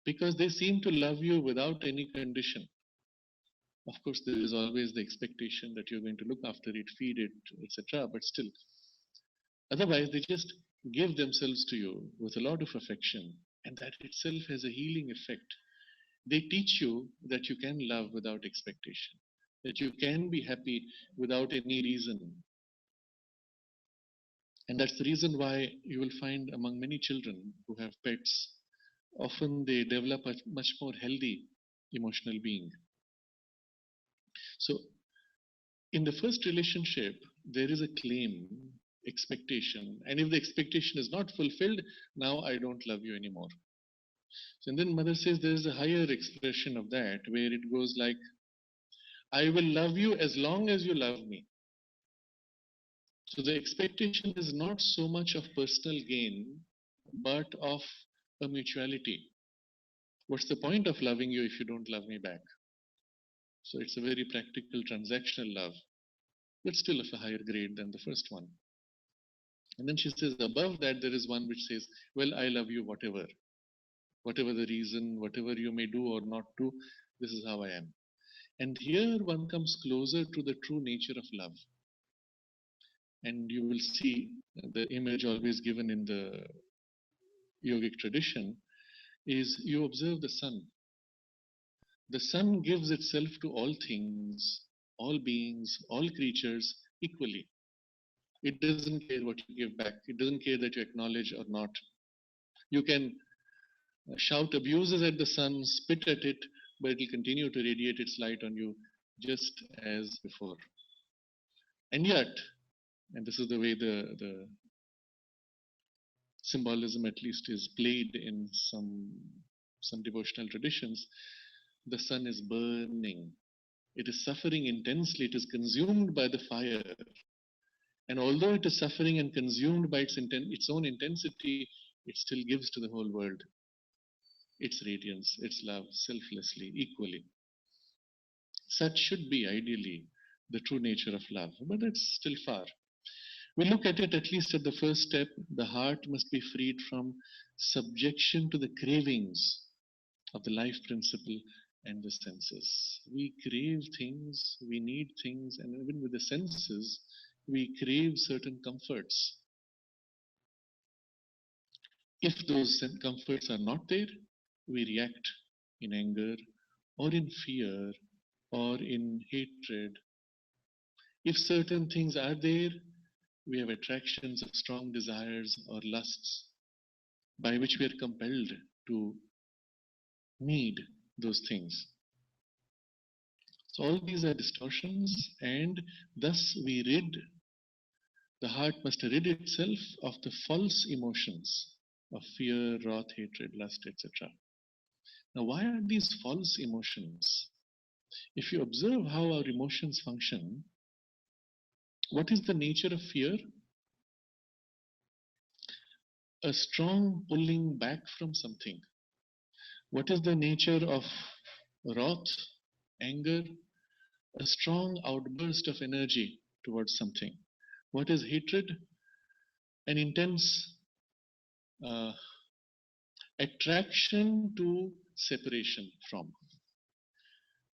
because they seem to love you without any condition. Of course, there is always the expectation that you're going to look after it, feed it, etc. But still, otherwise, they just give themselves to you with a lot of affection, and that itself has a healing effect. They teach you that you can love without expectation, that you can be happy without any reason. And that's the reason why you will find among many children who have pets, often they develop a much more healthy emotional being. So, in the first relationship, there is a claim, expectation, and if the expectation is not fulfilled, now I don't love you anymore. So, and then Mother says there is a higher expression of that where it goes like, I will love you as long as you love me. So the expectation is not so much of personal gain, but of a mutuality. What's the point of loving you if you don't love me back? So it's a very practical transactional love, but still of a higher grade than the first one. And then she says, above that, there is one which says, well, I love you, whatever. Whatever the reason, whatever you may do or not do, this is how I am. And here one comes closer to the true nature of love. And you will see the image always given in the yogic tradition is you observe the sun. The sun gives itself to all things, all beings, all creatures equally. It doesn't care what you give back. It doesn't care that you acknowledge or not. You can shout abuses at the sun, spit at it, but it will continue to radiate its light on you just as before. And yet, and this is the way the symbolism at least is played in some devotional traditions, the sun is burning. It is suffering intensely. It is consumed by the fire. And although it is suffering and consumed by its own intensity, it still gives to the whole world its radiance, its love, selflessly, equally. Such should be ideally the true nature of love, but it's still far. We look at it at least at the first step. The heart must be freed from subjection to the cravings of the life principle and the senses. We crave things, we need things, and even with the senses, we crave certain comforts. If those comforts are not there, we react in anger or in fear or in hatred. If certain things are there, we have attractions of strong desires or lusts by which we are compelled to need those things. So all these are distortions, and thus the heart must rid itself of the false emotions of fear, wrath, hatred, lust, etc. Now, why are these false emotions? If you observe how our emotions function, what is the nature of fear? A strong pulling back from something. What is the nature of wrath, anger? A strong outburst of energy towards something. What is hatred? An intense attraction to separation from.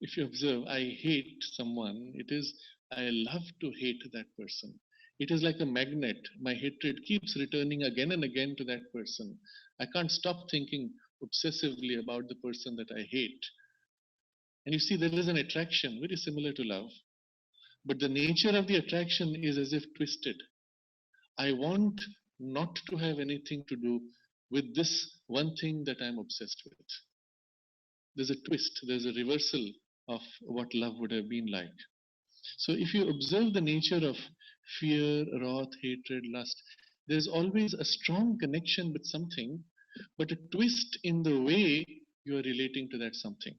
If you observe, I hate someone, it is, I love to hate that person. It is like a magnet. My hatred keeps returning again and again to that person. I can't stop thinking obsessively about the person that I hate. And you see, there is an attraction very similar to love. But the nature of the attraction is as if twisted. I want not to have anything to do with this one thing that I'm obsessed with. There's a twist, there's a reversal of what love would have been like. So if you observe the nature of fear, wrath, hatred, lust, there's always a strong connection with something, but a twist in the way you are relating to that something.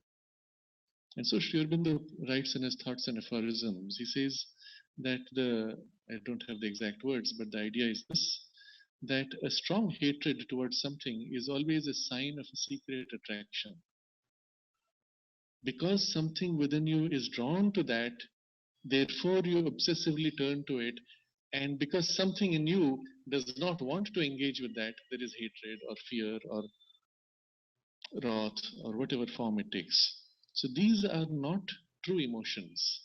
And so Sri Aurobindo writes in his Thoughts and Aphorisms, he says that I don't have the exact words, but the idea is this, that a strong hatred towards something is always a sign of a secret attraction. Because something within you is drawn to that, therefore you obsessively turn to it, and because something in you does not want to engage with that, there is hatred or fear or wrath or whatever form it takes. So these are not true emotions.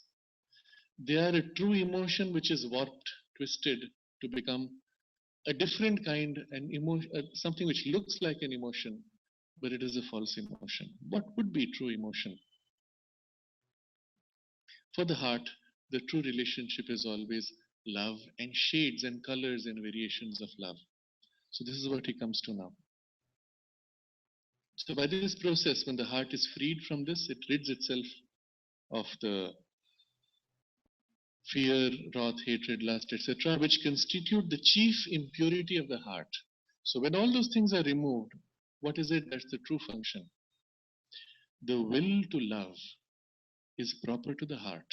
They are a true emotion which is warped, twisted to become a different kind, something which looks like an emotion, but it is a false emotion. What would be true emotion? For the heart, the true relationship is always love and shades and colors and variations of love. So this is what he comes to now. So by this process, when the heart is freed from this, it rids itself of the fear, wrath, hatred, lust, etc., which constitute the chief impurity of the heart. So when all those things are removed, what is it that's the true function? The will to love is proper to the heart.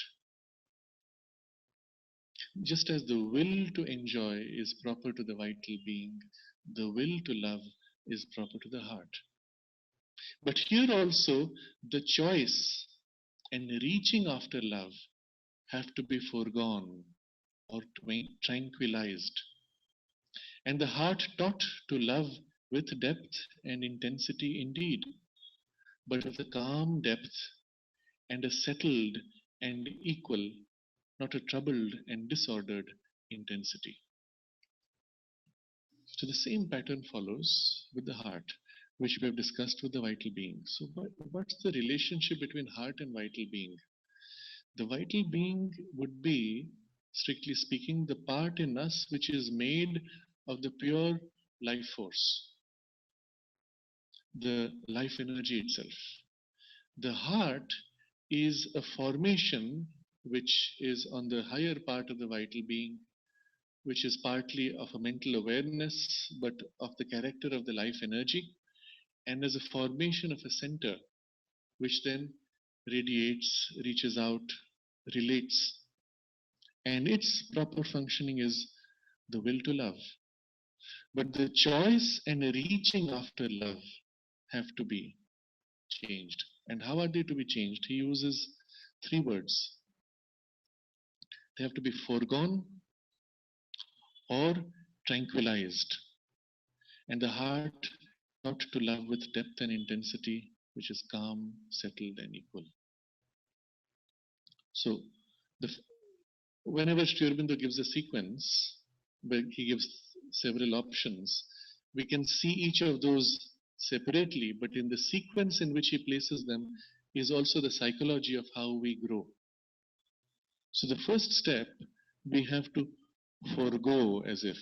Just as the will to enjoy is proper to the vital being, the will to love is proper to the heart. But here also, the choice and reaching after love have to be foregone or tranquilized. And the heart taught to love with depth and intensity indeed, but of the calm depth and a settled and equal, not a troubled and disordered intensity. So the same pattern follows with the heart, which we have discussed with the vital being. So what's the relationship between heart and vital being? The vital being would be, strictly speaking, the part in us which is made of the pure life force, the life energy itself. The heart is a formation which is on the higher part of the vital being, which is partly of a mental awareness, but of the character of the life energy, and as a formation of a center, which then radiates, reaches out, relates, and its proper functioning is the will to love. But the choice and reaching after love have to be changed. And how are they to be changed? He uses three words. They have to be foregone or tranquilized. And the heart taught to love with depth and intensity, which is calm, settled, and equal. So, the, whenever Sri Aurobindo gives a sequence, where he gives several options, we can see each of those separately, but in the sequence in which he places them is also the psychology of how we grow. So, the first step, we have to forego, as if,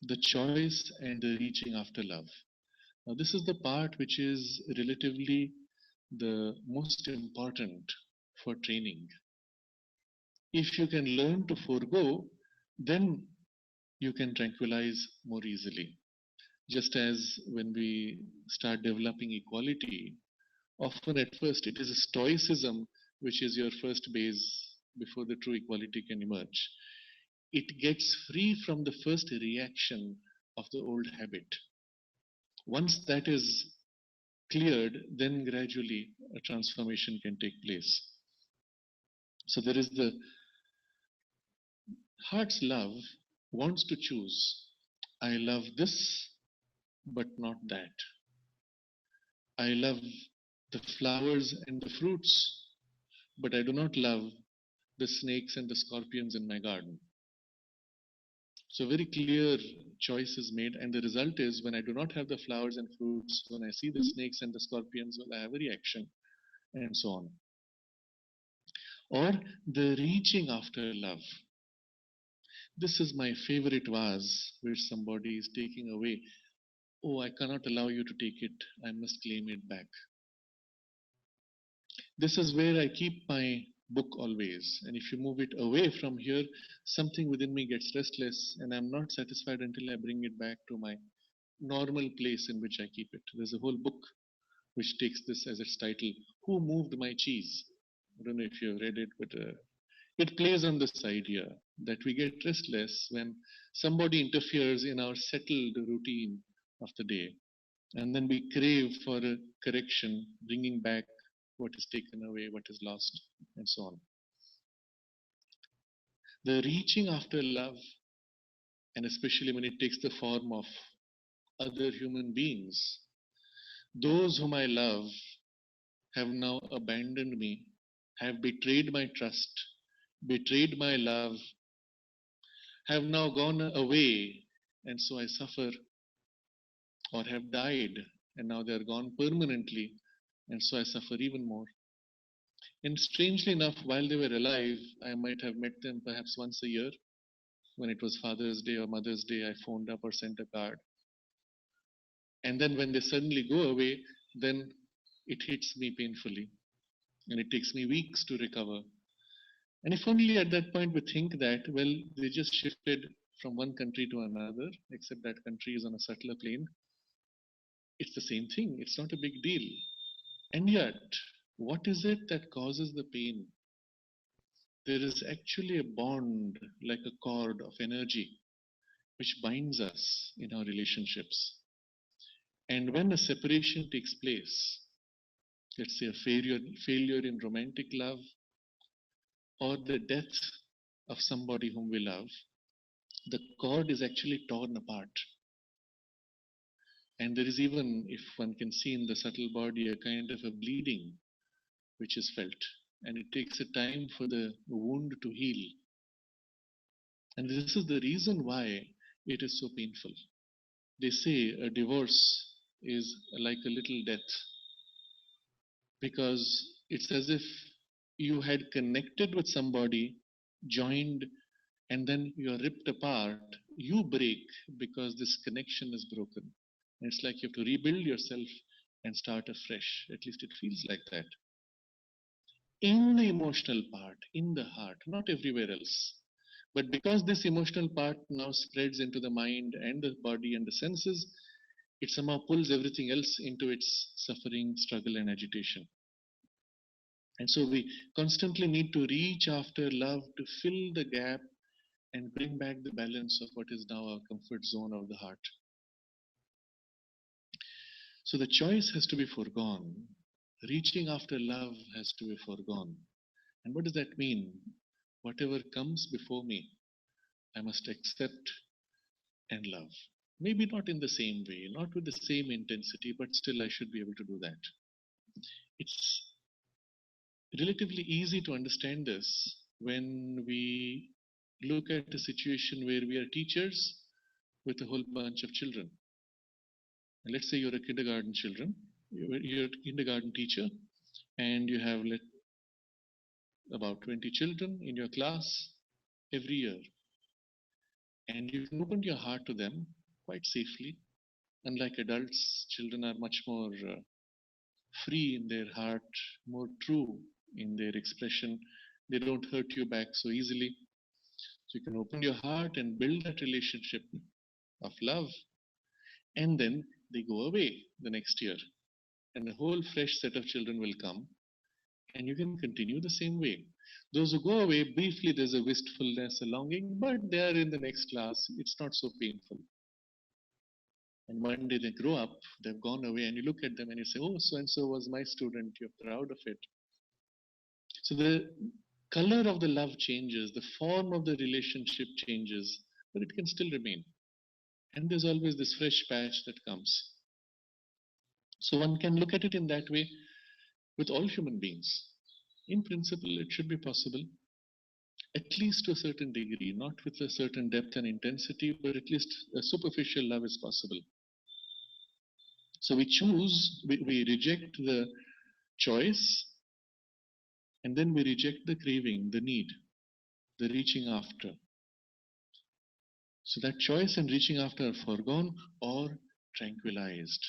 the choice and the reaching after love. Now, this is the part which is relatively the most important for training. If you can learn to forego, then you can tranquilize more easily. Just as when we start developing equality, often at first it is a stoicism which is your first base before the true equality can emerge. It gets free from the first reaction of the old habit. Once that is cleared, then gradually a transformation can take place. So there is the heart's love wants to choose. I love this, but not that. I love the flowers and the fruits, but I do not love the snakes and the scorpions in my garden. So very clear choice is made, and the result is when I do not have the flowers and fruits, when I see the snakes and the scorpions, well, I have a reaction, and so on. Or the reaching after love. This is my favorite vase where somebody is taking away. Oh, I cannot allow you to take it. I must claim it back. This is where I keep my book always. And if you move it away from here, something within me gets restless and I'm not satisfied until I bring it back to my normal place in which I keep it. There's a whole book which takes this as its title, Who Moved My Cheese? I don't know if you've read it, but it plays on this idea that we get restless when somebody interferes in our settled routine of the day. And then we crave for a correction, bringing back what is taken away, what is lost, and so on. The reaching after love, and especially when it takes the form of other human beings, those whom I love have now abandoned me, have betrayed my trust, betrayed my love, have now gone away, and so I suffer, or have died, and now they are gone permanently, and so I suffer even more. And strangely enough, while they were alive, I might have met them perhaps once a year. When it was Father's Day or Mother's Day, I phoned up or sent a card. And then when they suddenly go away, then it hits me painfully. And it takes me weeks to recover. And if only at that point we think that, well, they just shifted from one country to another, except that country is on a subtler plane. It's the same thing. It's not a big deal. And yet, what is it that causes the pain? There is actually a bond, like a cord of energy, which binds us in our relationships. And when a separation takes place, let's say a failure in romantic love, or the death of somebody whom we love, the cord is actually torn apart. And there is even, if one can see in the subtle body, a kind of a bleeding which is felt. And it takes a time for the wound to heal. And this is the reason why it is so painful. They say a divorce is like a little death because it's as if you had connected with somebody, joined, and then you are ripped apart. You break because this connection is broken. And it's like you have to rebuild yourself and start afresh. At least it feels like that. In the emotional part, in the heart, not everywhere else. But because this emotional part now spreads into the mind and the body and the senses, it somehow pulls everything else into its suffering, struggle, and agitation. And so we constantly need to reach after love to fill the gap and bring back the balance of what is now our comfort zone of the heart. So the choice has to be foregone. Reaching after love has to be foregone. And what does that mean? Whatever comes before me, I must accept and love. Maybe not in the same way, not with the same intensity, but still I should be able to do that. It's relatively easy to understand this when we look at a situation where we are teachers with a whole bunch of children. And let's say you're a kindergarten children, you're a kindergarten teacher, and you have about 20 children in your class every year. And you can open your heart to them quite safely. Unlike adults, children are much more free in their heart, more true in their expression. They don't hurt you back so easily. So you can open your heart and build that relationship of love, and then they go away the next year, and a whole fresh set of children will come, and you can continue the same way. Those who go away, briefly there's a wistfulness, a longing, but they are in the next class. It's not so painful. And one day they grow up, they've gone away, and you look at them and you say, oh, so and so was my student, you're proud of it. So the color of the love changes, the form of the relationship changes, but it can still remain. And there's always this fresh patch that comes. So one can look at it in that way with all human beings. In principle, it should be possible, at least to a certain degree, not with a certain depth and intensity, but at least a superficial love is possible. So we choose, we reject the choice, and then we reject the craving, the need, the reaching after. So that choice and reaching after are foregone or tranquilized.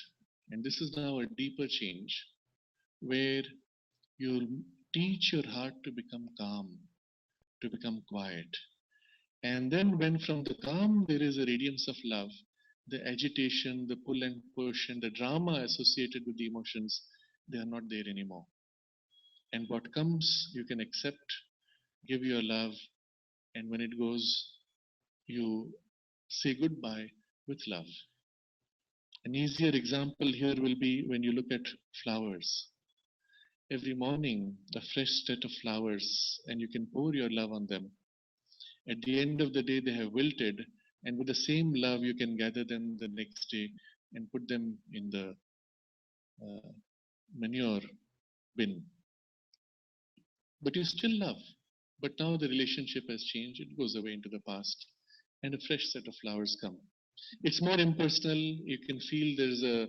And this is now a deeper change where you teach your heart to become calm, to become quiet. And then, when from the calm there is a radiance of love, the agitation, the pull and push, and the drama associated with the emotions, they are not there anymore. And what comes, you can accept, give your love, and when it goes, you say goodbye with love. An easier example here will be when you look at flowers. Every morning, a fresh set of flowers, and you can pour your love on them. At the end of the day, they have wilted, and with the same love, you can gather them the next day and put them in the uh, manure bin. But you still love. But now the relationship has changed, it goes away into the past, and a fresh set of flowers come. It's more impersonal, you can feel there's a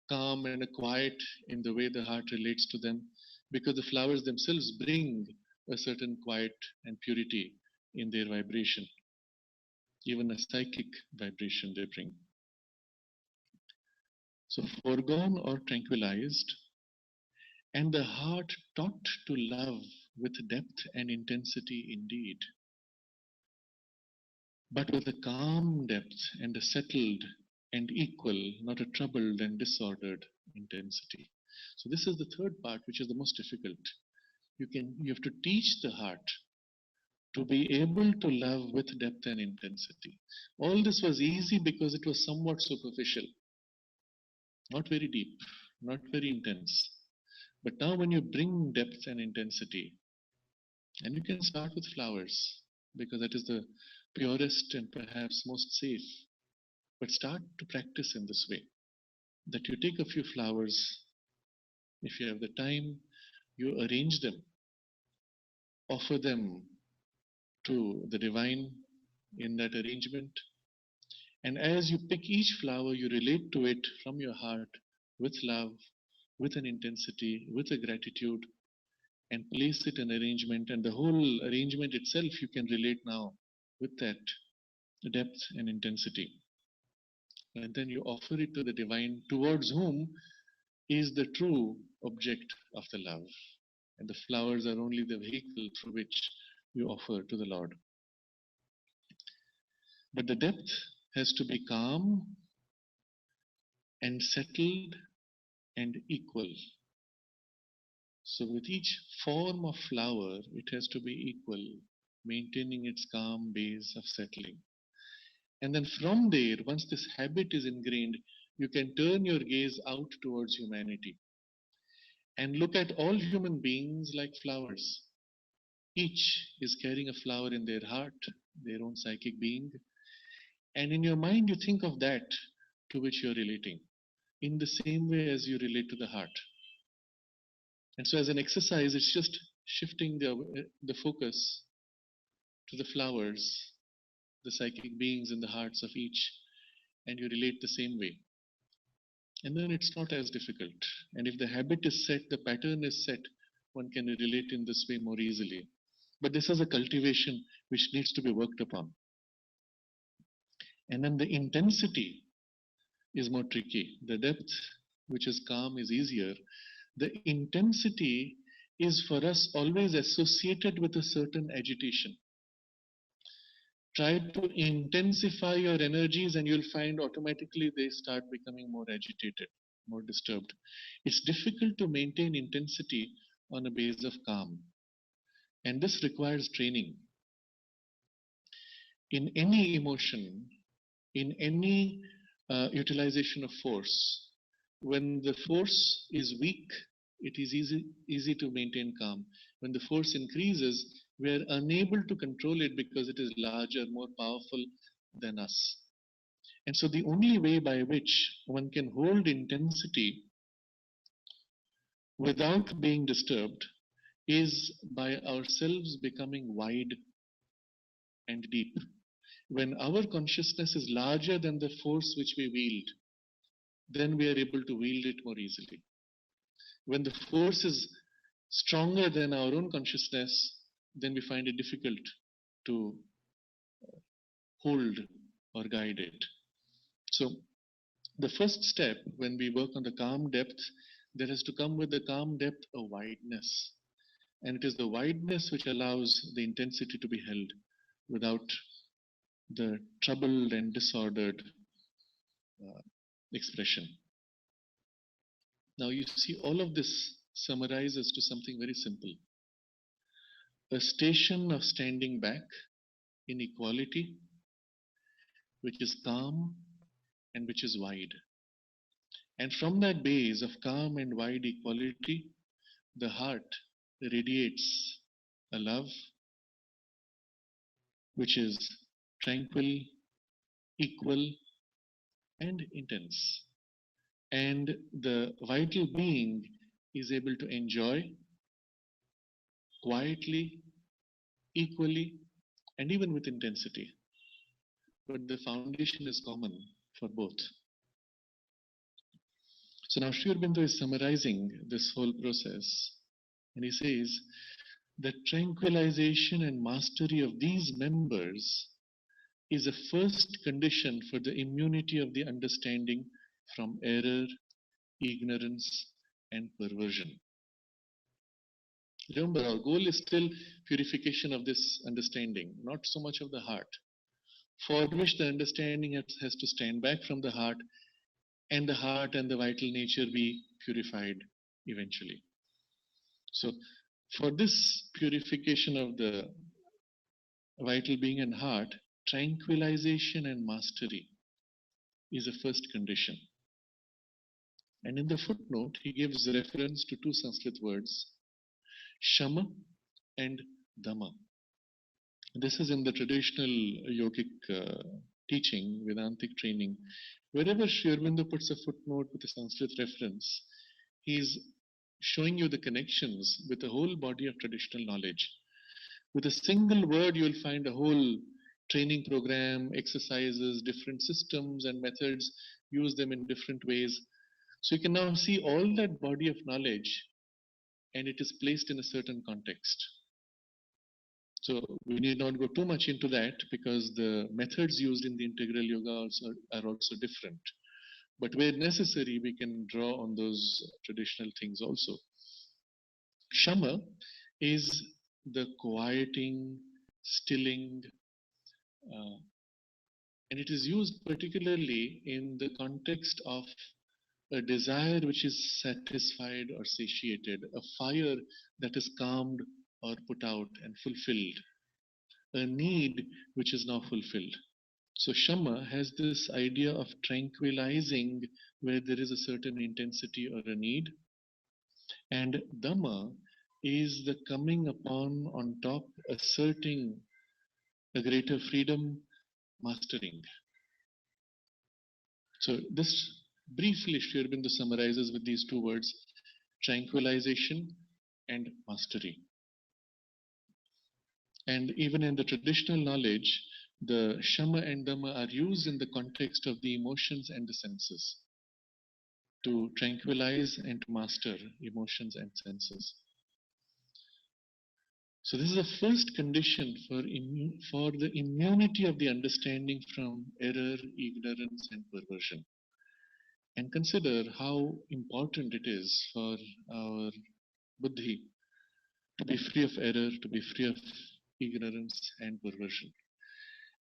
calm and a quiet in the way the heart relates to them, because the flowers themselves bring a certain quiet and purity in their vibration, even a psychic vibration they bring. So, foregone or tranquilized, and the heart taught to love with depth and intensity indeed, but with a calm depth and a settled and equal, not a troubled and disordered intensity. So this is the third part, which is the most difficult. You have to teach the heart to be able to love with depth and intensity. All this was easy because it was somewhat superficial, not very deep, not very intense. But now when you bring depth and intensity, and you can start with flowers, because that is the purest and perhaps most safe, but start to practice in this way. that you take a few flowers, if you have the time, you arrange them, offer them to the divine in that arrangement. And as you pick each flower, you relate to it from your heart with love, with an intensity, with a gratitude, and place it in arrangement. And the whole arrangement itself, you can relate now with that depth and intensity. And then you offer it to the divine, towards whom is the true object of the love. And the flowers are only the vehicle through which you offer to the Lord. But the depth has to be calm and settled and equal. So with each form of flower, it has to be equal, maintaining its calm base of settling. And then from there, once this habit is ingrained, you can turn your gaze out towards humanity and look at all human beings like flowers. Each is carrying a flower in their heart, their own psychic being. And in your mind, you think of that to which you're relating in the same way as you relate to the heart. And so, as an exercise, it's just shifting the focus to the flowers, the psychic beings in the hearts of each, and you relate the same way. And then it's not as difficult. And if the habit is set, the pattern is set, one can relate in this way more easily. But this is a cultivation which needs to be worked upon. And then the intensity is more tricky. The depth, which is calm, is easier. The intensity is for us always associated with a certain agitation. Try to intensify your energies and you'll find automatically they start becoming more agitated, more disturbed. It's difficult to maintain intensity on a base of calm. And this requires training. In any emotion, in any utilization of force, when the force is weak, it is easy to maintain calm. When the force increases, we are unable to control it because it is larger, more powerful than us. And so the only way by which one can hold intensity without being disturbed is by ourselves becoming wide and deep. When our consciousness is larger than the force which we wield, then we are able to wield it more easily. When the force is stronger than our own consciousness, then we find it difficult to hold or guide it. So, the first step when we work on the calm depth, there has to come with the calm depth a wideness. And it is the wideness which allows the intensity to be held without the troubled and disordered expression. Now you see all of this summarizes to something very simple. A station of standing back in equality, which is calm and which is wide. And from that base of calm and wide equality, the heart radiates a love which is tranquil, equal, and intense. And the vital being is able to enjoy quietly, equally, and even with intensity. But the foundation is common for both. So now Sri Aurobindo is summarizing this whole process, and he says that tranquilization and mastery of these members is a first condition for the immunity of the understanding from error, ignorance, and perversion. Remember, our goal is still purification of this understanding, not so much of the heart, for which the understanding has to stand back from the heart, and the heart and the vital nature be purified eventually. So, for this purification of the vital being and heart, tranquilization and mastery is a first condition. And in the footnote, he gives reference to two Sanskrit words, Shama and Dhamma. This is in the traditional yogic teaching, Vedantic training. Wherever Sri Aurobindo puts a footnote with a Sanskrit reference, he's showing you the connections with the whole body of traditional knowledge. With a single word, you'll find a whole training program, exercises, different systems and methods, use them in different ways. So you can now see all that body of knowledge and it is placed in a certain context. So we need not go too much into that because the methods used in the integral yoga are also different. But where necessary, we can draw on those traditional things also. Shama is the quieting, stilling, uh, and it is used particularly in the context of a desire which is satisfied or satiated, a fire that is calmed or put out and fulfilled, a need which is now fulfilled. So Shama has this idea of tranquilizing where there is a certain intensity or a need, and Dhamma is the coming upon on top, asserting a greater freedom, mastering. So this briefly Sri Aurobindo summarizes with these two words, tranquilization and mastery. And even in the traditional knowledge, the Shama and Dhamma are used in the context of the emotions and the senses to tranquilize and to master emotions and senses. So this is the first condition for the immunity of the understanding from error, ignorance and perversion. And consider how important it is for our buddhi to be free of error, to be free of ignorance and perversion.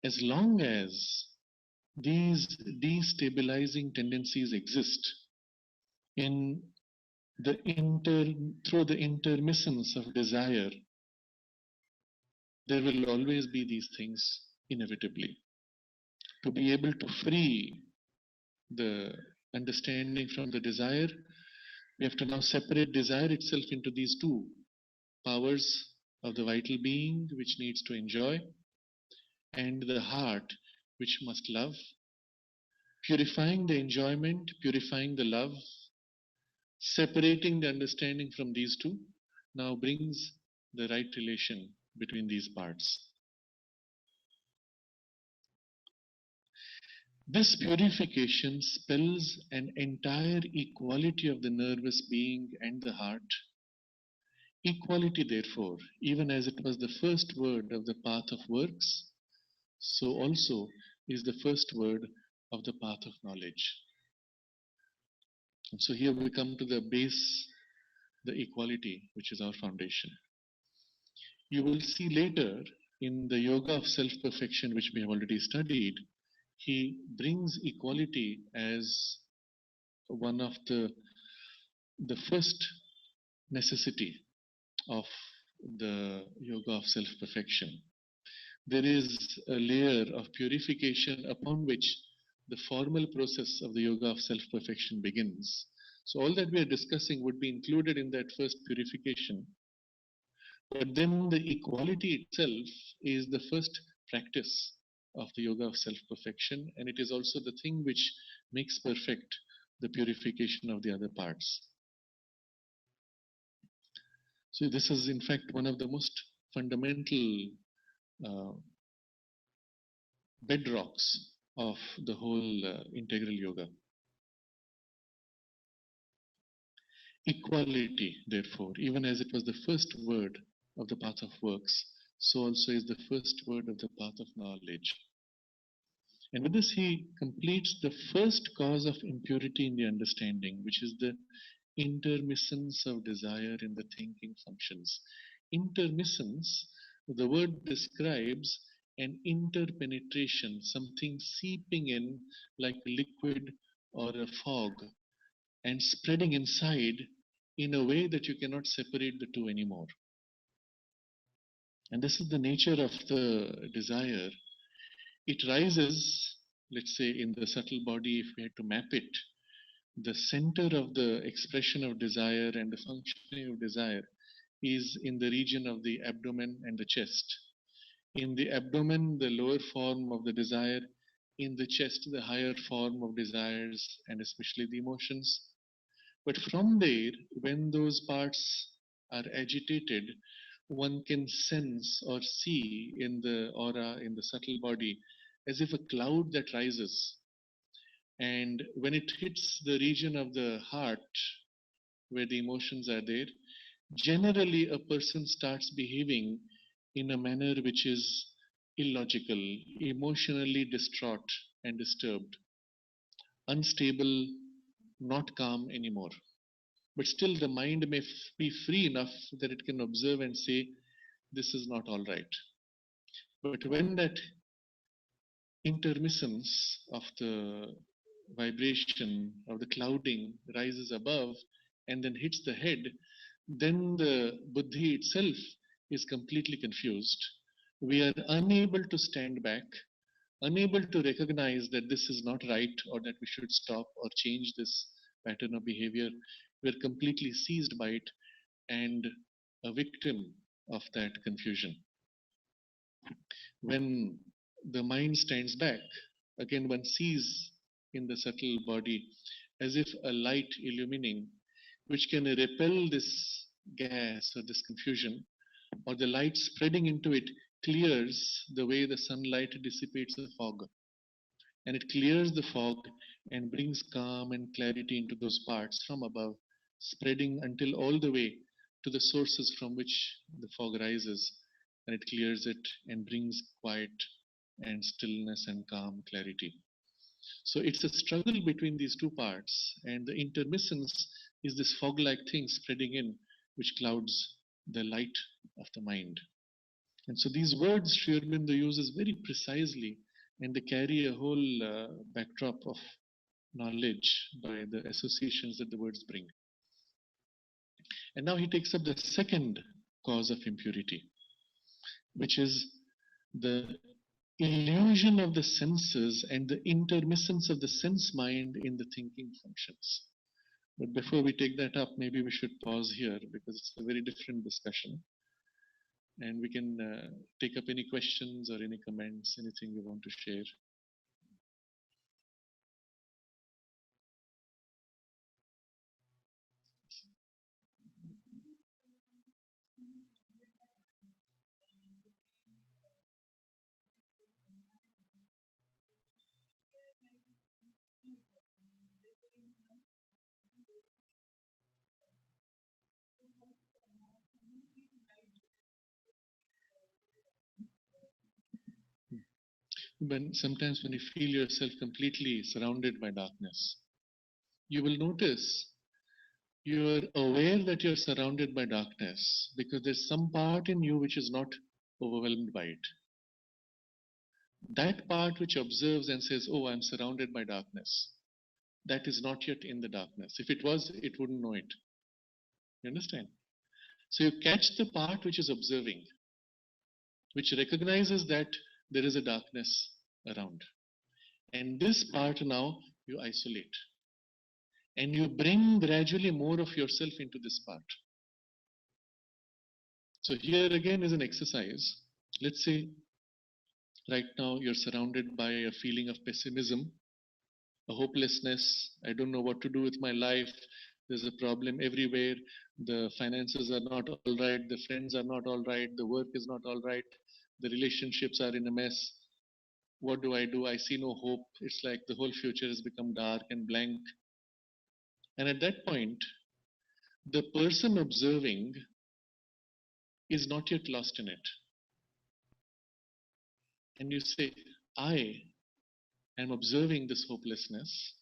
As long as these destabilizing tendencies exist in through the intermittence of desire, there will always be these things inevitably. To be able to free the understanding from the desire, we have to now separate desire itself into these two powers of the vital being which needs to enjoy and the heart which must love, purifying the enjoyment, purifying the love, separating the understanding from these two now brings the right relation between these parts. This purification spells an entire equality of the nervous being and the heart. Equality, therefore, even as it was the first word of the path of works, so also is the first word of the path of knowledge. And so here we come to the base, the equality, which is our foundation. You will see later in the yoga of self-perfection, which we have already studied, he brings equality as one of the first necessity of the yoga of self-perfection. There is a layer of purification upon which the formal process of the yoga of self-perfection begins. So all that we are discussing would be included in that first purification. But then the equality itself is the first practice of the yoga of self-perfection, and it is also the thing which makes perfect the purification of the other parts. So this is in fact one of the most fundamental uh, bedrocks of the whole integral yoga. Equality, therefore, even as it was the first word of the path of works, so also is the first word of the path of knowledge. And with this, he completes the first cause of impurity in the understanding, which is the intermittence of desire in the thinking functions. Intermittence, the word describes an interpenetration, something seeping in like a liquid or a fog and spreading inside in a way that you cannot separate the two anymore. And this is the nature of the desire. It rises, let's say, in the subtle body, if we had to map it, the center of the expression of desire and the functioning of desire is in the region of the abdomen and the chest. In the abdomen, the lower form of the desire in the chest, the higher form of desires and especially the emotions. But from there, when those parts are agitated, one can sense or see in the aura, in the subtle body, as if a cloud that rises. And when it hits the region of the heart, where the emotions are there, generally a person starts behaving in a manner which is illogical, emotionally distraught and disturbed, unstable, not calm anymore. But still, the mind may be free enough that it can observe and say, this is not all right. But when that intermittence of the vibration, of the clouding rises above and then hits the head, then the buddhi itself is completely confused. We are unable to stand back, unable to recognize that this is not right or that we should stop or change this pattern of behavior. We are completely seized by it and a victim of that confusion. When the mind stands back, again one sees in the subtle body as if a light illumining which can repel this gas or this confusion, or the light spreading into it clears the way the sunlight dissipates the fog. And it clears the fog and brings calm and clarity into those parts from above, spreading until all the way to the sources from which the fog rises, and it clears it and brings quiet and stillness and calm clarity. So it's a struggle between these two parts, and the intermittence is this fog like thing spreading in, which clouds the light of the mind. And so these words Sri Aurobindo uses very precisely, and they carry a whole backdrop of knowledge by the associations that the words bring. And now he takes up the second cause of impurity, which is the illusion of the senses and the intermittence of the sense mind in the thinking functions. But before we take that up, maybe we should pause here because it's a very different discussion. And we can take up any questions or any comments, anything you want to share. Sometimes when you feel yourself completely surrounded by darkness, you will notice you're aware that you're surrounded by darkness because there's some part in you which is not overwhelmed by it. That part which observes and says, oh, I'm surrounded by darkness, that is not yet in the darkness. If it was, it wouldn't know it. You understand? So you catch the part which is observing, which recognizes that there is a darkness around. And this part now you isolate. And you bring gradually more of yourself into this part. So here again is an exercise. Let's say right now you're surrounded by a feeling of pessimism, a hopelessness. I don't know what to do with my life. There's a problem everywhere. The finances are not all right. The friends are not all right. The work is not all right. The relationships are in a mess. What do? I see no hope. It's like the whole future has become dark and blank. And at that point, the person observing is not yet lost in it. And you say, I am observing this hopelessness.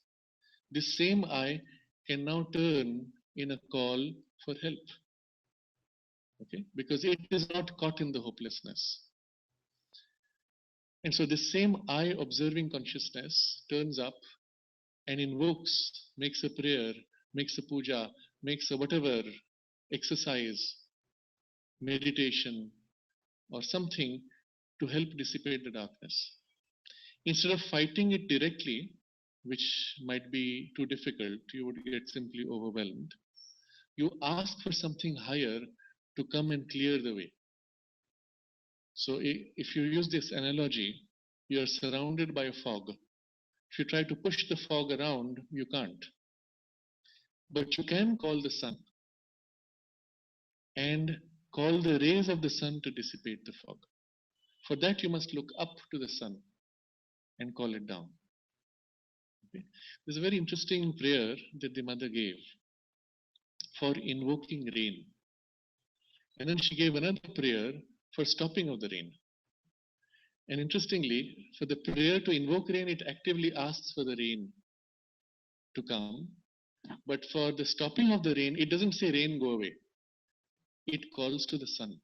This same I can now turn in a call for help. Okay? Because it is not caught in the hopelessness. And so this same I observing consciousness turns up and invokes, makes a prayer, makes a puja, makes a whatever exercise, meditation, or something to help dissipate the darkness. Instead of fighting it directly, which might be too difficult, you would get simply overwhelmed. You ask for something higher to come and clear the way. So if you use this analogy, You are surrounded by a fog. If you try to push the fog around, you can't. But you can call the sun and call the rays of the sun to dissipate the fog. For that, you must look up to the sun and call it down. Okay. There's a very interesting prayer that the mother gave for invoking rain. And then she gave another prayer for stopping of the rain. And interestingly, for the prayer to invoke rain, it actively asks for the rain to come. But for the stopping of the rain, it doesn't say rain go away. It calls to the sun.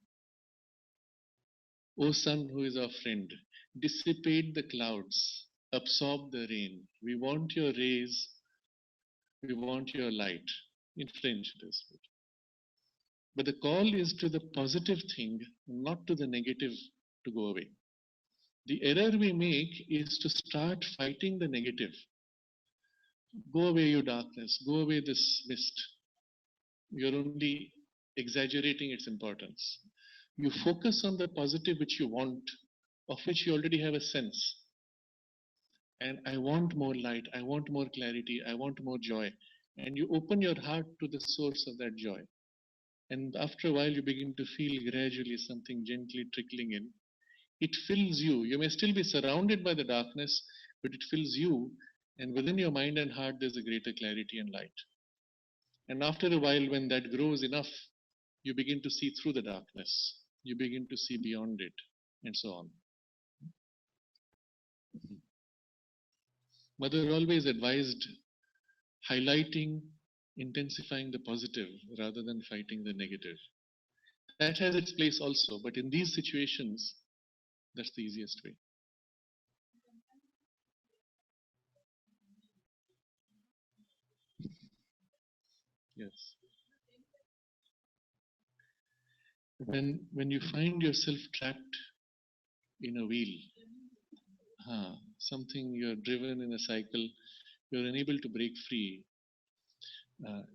O sun, who is our friend, dissipate the clouds, absorb the rain. We want your rays, we want your light. In French, it is. But the call is to the positive thing, not to the negative to go away. The error we make is to start fighting the negative. Go away, you darkness. Go away, this mist. You're only exaggerating its importance. You focus on the positive which you want, of which you already have a sense. And I want more light, I want more clarity, I want more joy. And you open your heart to the source of that joy. And after a while, you begin to feel gradually something gently trickling in. It fills you. You may still be surrounded by the darkness, but it fills you. And within your mind and heart, there's a greater clarity and light. And after a while, when that grows enough, you begin to see through the darkness. You begin to see beyond it, and so on. Mother always advised highlighting, intensifying the positive rather than fighting the negative. That has its place also, but in these situations, that's the easiest way. Yes. When you find yourself trapped in a wheel, something you're driven in a cycle, you're unable to break free.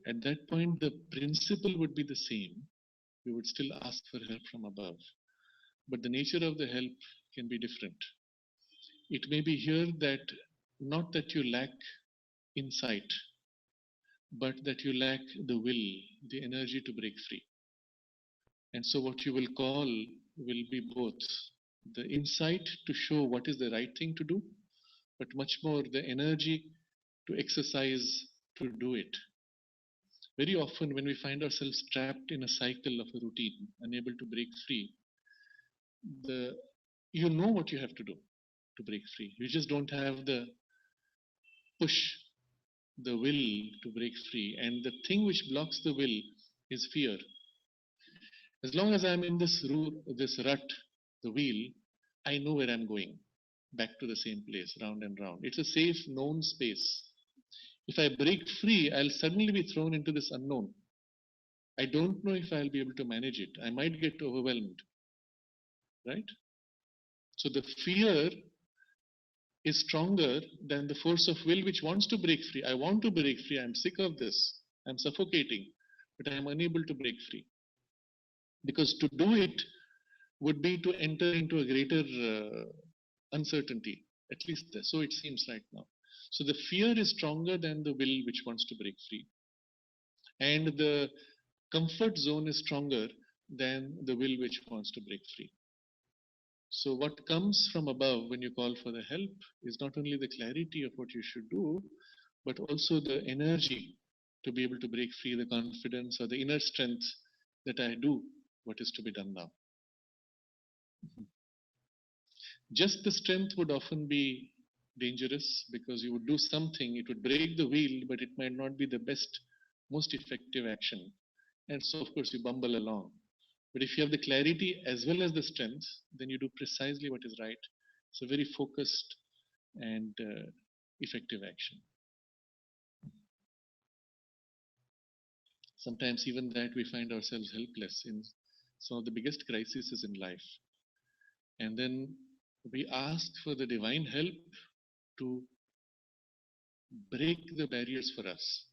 At that point, the principle would be the same. You would still ask for help from above, but the nature of the help can be different. It may be here that not that you lack insight, but that you lack the will, the energy to break free. And so, what you will call will be both the insight to show what is the right thing to do, but much more the energy to exercise to do it. Very often, when we find ourselves trapped in a cycle of a routine, unable to break free, you know what you have to do to break free. You just don't have the push, the will to break free. And the thing which blocks the will is fear. As long as I'm in this rut, the wheel, I know where I'm going, back to the same place, round and round. It's a safe, known space. If I break free, I'll suddenly be thrown into this unknown. I don't know if I'll be able to manage it. I might get overwhelmed, right? So the fear is stronger than the force of will which wants to break free. I want to break free. I'm sick of this. I'm suffocating, but I'm unable to break free. Because to do it would be to enter into a greater uncertainty, at least so it seems right now. So the fear is stronger than the will which wants to break free. And the comfort zone is stronger than the will which wants to break free. So what comes from above when you call for the help is not only the clarity of what you should do, but also the energy to be able to break free, the confidence or the inner strength that I do what is to be done now. Just the strength would often be dangerous because you would do something, it would break the wheel, but it might not be the best, most effective action. And so, of course, you bumble along. But if you have the clarity as well as the strength, then you do precisely what is right. It's a very focused and effective action. Sometimes, even that, we find ourselves helpless in some of the biggest crises in life. And then we ask for the divine help to break the barriers for us.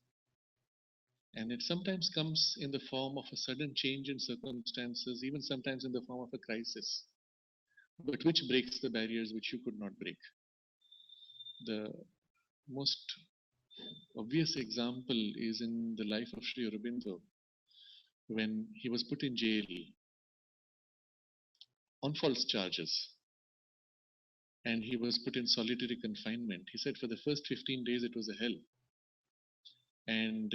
And it sometimes comes in the form of a sudden change in circumstances, even sometimes in the form of a crisis. but which breaks the barriers which you could not break. The most obvious example is in the life of Sri Aurobindo when he was put in jail on false charges and he was put in solitary confinement. He said for the first 15 days it was a hell. And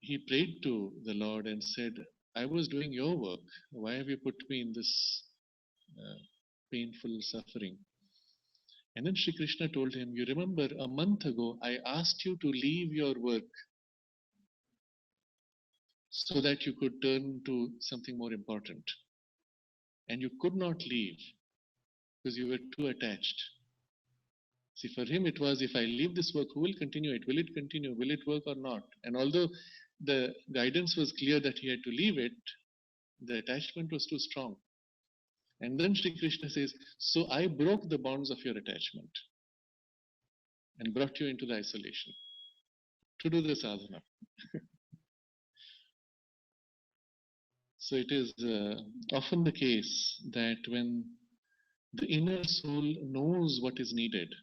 he prayed to the Lord and said, I was doing your work. Why have you put me in this painful suffering? And then Sri Krishna told him, you remember a month ago I asked you to leave your work so that you could turn to something more important. And you could not leave because you were too attached. See, for him it was, if I leave this work, who will continue it? Will it continue? Will it work or not? And although the guidance was clear that he had to leave it, the attachment was too strong. And then Sri Krishna says, so I broke the bonds of your attachment and brought you into the isolation to do the sadhana. So it is often the case that when the inner soul knows what is needed,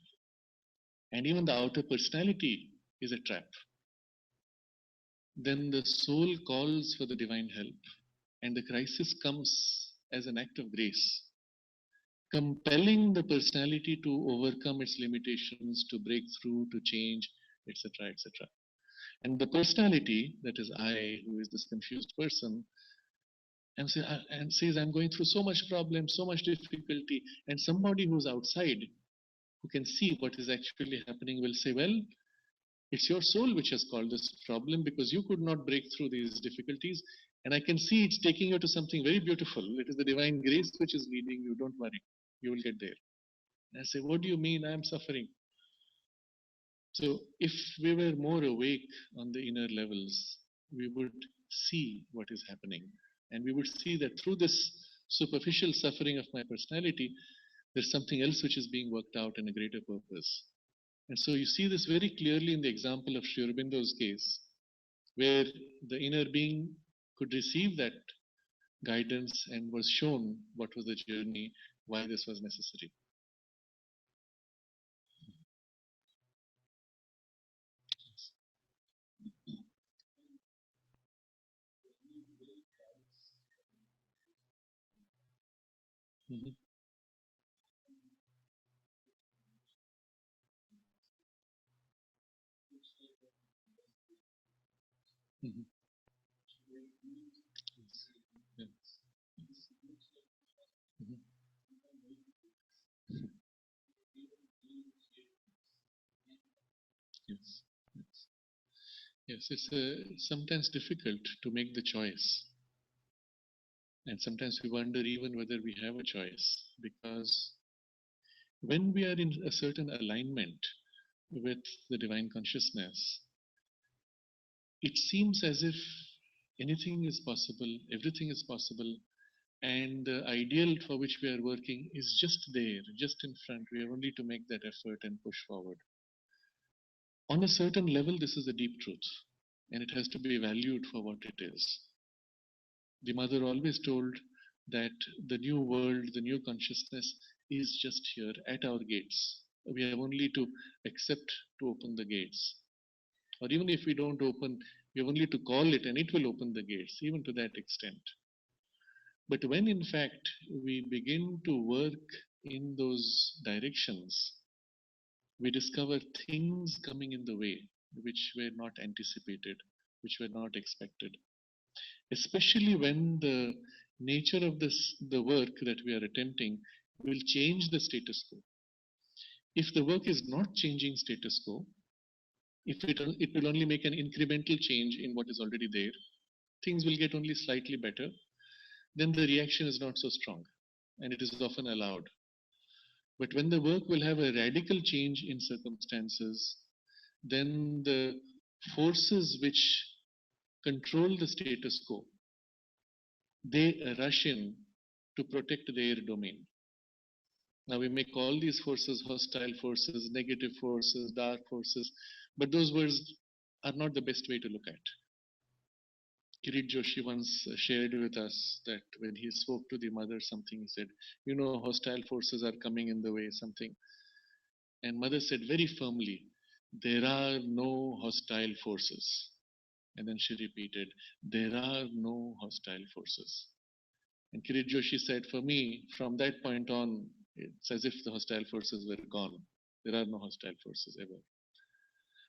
and even the outer personality is a trap, then the soul calls for the divine help, and the crisis comes as an act of grace, compelling the personality to overcome its limitations, to break through, to change, etc., etc. And the personality, that is I, who is this confused person, and says, I'm going through so much problem, so much difficulty, and somebody who's outside, who can see what is actually happening, will say, well, it's your soul which has caused this problem because you could not break through these difficulties. And I can see it's taking you to something very beautiful. It is the divine grace which is leading you. Don't worry, you will get there. And I say, what do you mean I am suffering? So if we were more awake on the inner levels, we would see what is happening. And we would see that through this superficial suffering of my personality, there's something else which is being worked out in a greater purpose. And so you see this very clearly in the example of Sri Aurobindo's case, where the inner being could receive that guidance and was shown what was the journey, why this was necessary. Mhm, mhm. Yes, mhm. Yes, yes. Yes, it's sometimes difficult to make the choice. And sometimes we wonder even whether we have a choice, because when we are in a certain alignment with the divine consciousness, it seems as if anything is possible, everything is possible, and the ideal for which we are working is just there, just in front. We have only to make that effort and push forward. On a certain level, this is a deep truth, and it has to be valued for what it is. The mother always told that the new world, the new consciousness is just here at our gates. We have only to accept to open the gates. Or even if we don't open, we have only to call it and it will open the gates, even to that extent. But when in fact we begin to work in those directions, we discover things coming in the way which were not anticipated, which were not expected. Especially when the nature of the work that we are attempting will change the status quo. If the work is not changing status quo, if it will only make an incremental change in what is already there, things will get only slightly better, then the reaction is not so strong and it is often allowed. But when the work will have a radical change in circumstances, then the forces which control the status quo, they rush in to protect their domain. Now we may call these forces hostile forces, negative forces, dark forces, but those words are not the best way to look at. Kirit Joshi once shared with us that when he spoke to the mother, something he said, you know, hostile forces are coming in the way, something. And mother said very firmly, there are no hostile forces. And then she repeated, there are no hostile forces. And Kirit Joshi said, for me, from that point on, it's as if the hostile forces were gone. There are no hostile forces ever.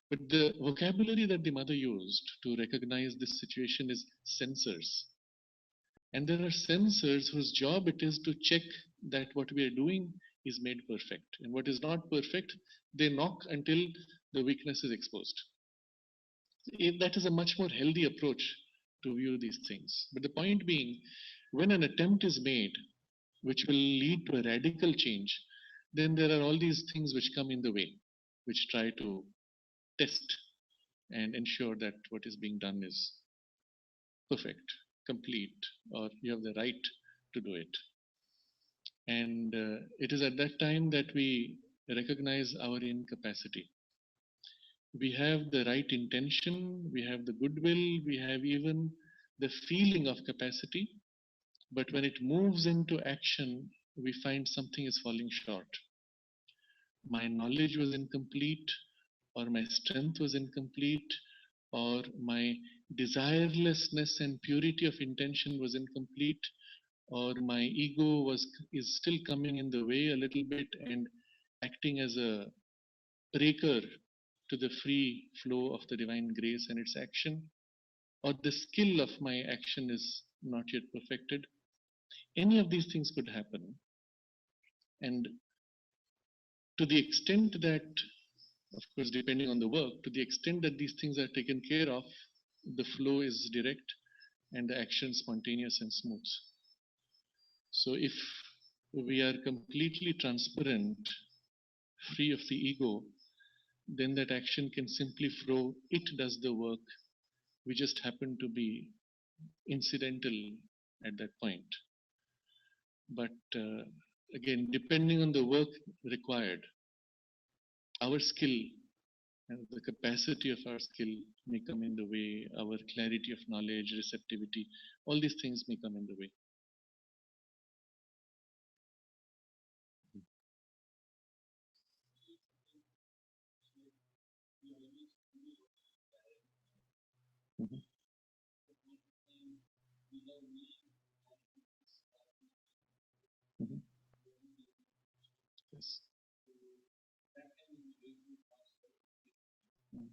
But the vocabulary that the mother used to recognize this situation is sensors. And there are sensors whose job it is to check that what we are doing is made perfect. And what is not perfect, they knock until the weakness is exposed. That is a much more healthy approach to view these things. But the point being, when an attempt is made which will lead to a radical change, then there are all these things which come in the way, which try to test and ensure that what is being done is perfect, complete, or you have the right to do it. And it is at that time that we recognize our incapacity. We have the right intention, we have the goodwill, we have even the feeling of capacity, but when it moves into action, we find something is falling short. My knowledge was incomplete, or my strength was incomplete, or my desirelessness and purity of intention was incomplete, or my ego is still coming in the way a little bit and acting as a breaker to the free flow of the divine grace and its action, or the skill of my action is not yet perfected. Any of these things could happen. And to the extent that, of course, depending on the work, to the extent that these things are taken care of, the flow is direct and the action spontaneous and smooth. So if we are completely transparent, free of the ego, then that action can simply flow. It does the work. We just happen to be incidental at that point. But again, depending on the work required, our skill and the capacity of our skill may come in the way, our clarity of knowledge, receptivity, all these things may come in the way. Mhm. Mhm. Yes. Mm.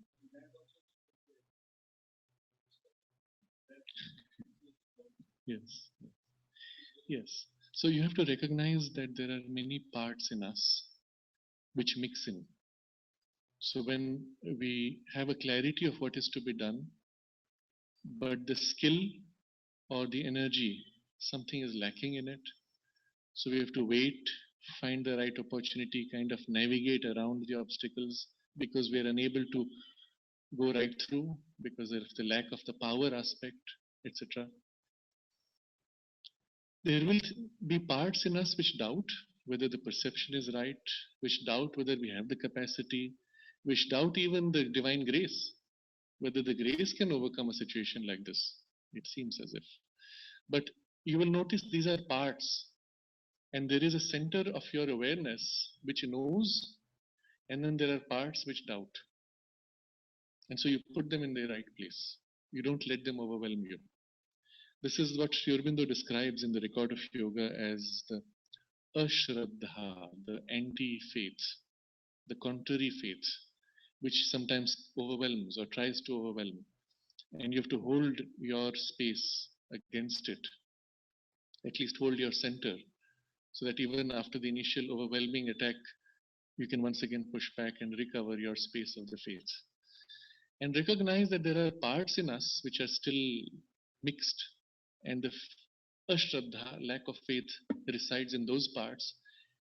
Yes. Yes. So you have to recognize that there are many parts in us which mix in. So when we have a clarity of what is to be done, but the skill or the energy, something is lacking in it. So we have to wait, find the right opportunity, kind of navigate around the obstacles because we are unable to go right through because of the lack of the power aspect, etc. There will be parts in us which doubt whether the perception is right, which doubt whether we have the capacity, which doubt even the divine grace, whether the grace can overcome a situation like this. It seems as if. But you will notice these are parts, and there is a center of your awareness which knows, and then there are parts which doubt. And so you put them in their right place. You don't let them overwhelm you. This is what Sri Aurobindo describes in the Record of Yoga as the ashraddha, the anti-faith, the contrary faith, which sometimes overwhelms or tries to overwhelm. And you have to hold your space against it, at least hold your center, so that even after the initial overwhelming attack, you can once again push back and recover your space of the faith. And recognize that there are parts in us which are still mixed, and the ashraddha, lack of faith, resides in those parts,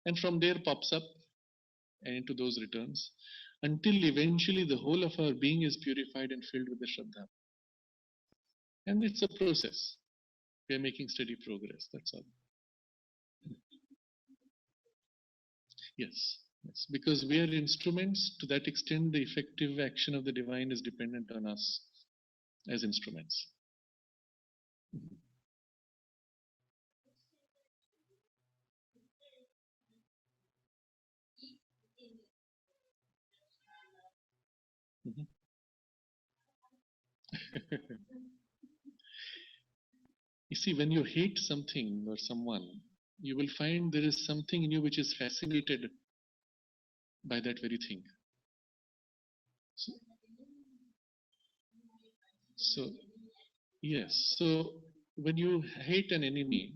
and from there pops up and into those returns until eventually the whole of our being is purified and filled with the Shraddha. And it's a process. We are making steady progress. That's all. Yes. Yes. Because we are instruments, to that extent, the effective action of the divine is dependent on us as instruments. Mhm. You see, when you hate something or someone, you will find there is something in you which is fascinated by that very thing. So, so yes, so when you hate an enemy,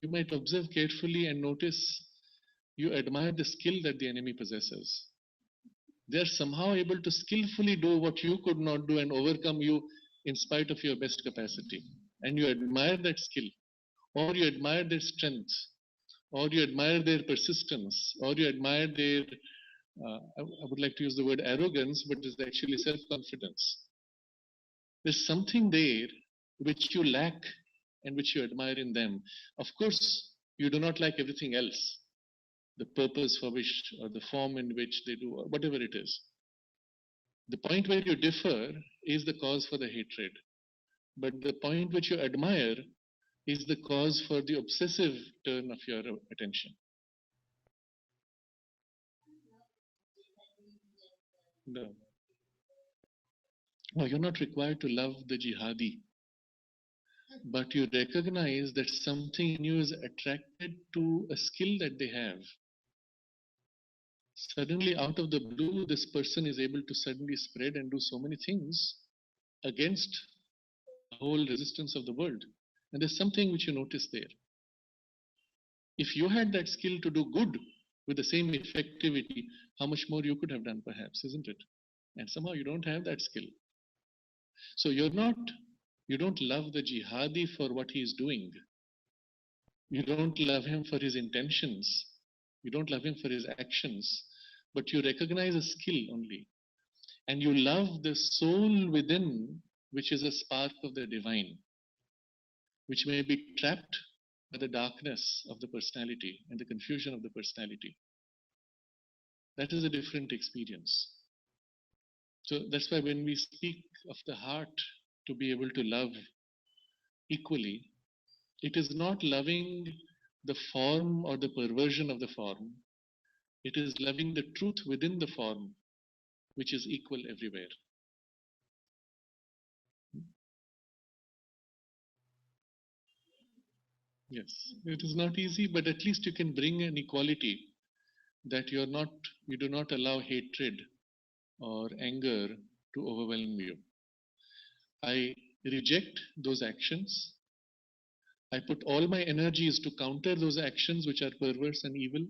you might observe carefully and notice you admire the skill that the enemy possesses. They are somehow able to skillfully do what you could not do and overcome you in spite of your best capacity. And you admire that skill, or you admire their strength, or you admire their persistence, or you admire their, I would like to use the word arrogance, but it's actually self confidence. There's something there which you lack and which you admire in them. Of course, you do not like everything else, the purpose for which, or the form in which they do, or whatever it is. The point where you differ is the cause for the hatred. But the point which you admire is the cause for the obsessive turn of your attention. No, no, you're not required to love the jihadi, but you recognize that something in you is attracted to a skill that they have. Suddenly, out of the blue, this person is able to suddenly spread and do so many things against the whole resistance of the world. And there's something which you notice there. If you had that skill to do good with the same effectivity, how much more you could have done, perhaps, isn't it? And somehow you don't have that skill. So you don't love the jihadi for what he is doing. You don't love him for his intentions. You don't love him for his actions. But you recognize a skill only. And you love the soul within, which is a spark of the divine, which may be trapped by the darkness of the personality and the confusion of the personality. That is a different experience. So that's why when we speak of the heart to be able to love equally, it is not loving the form or the perversion of the form. It is loving the truth within the form, which is equal everywhere. Yes, it is not easy, but at least you can bring an equality that you do not allow hatred or anger to overwhelm you. I reject those actions. I put all my energies to counter those actions which are perverse and evil,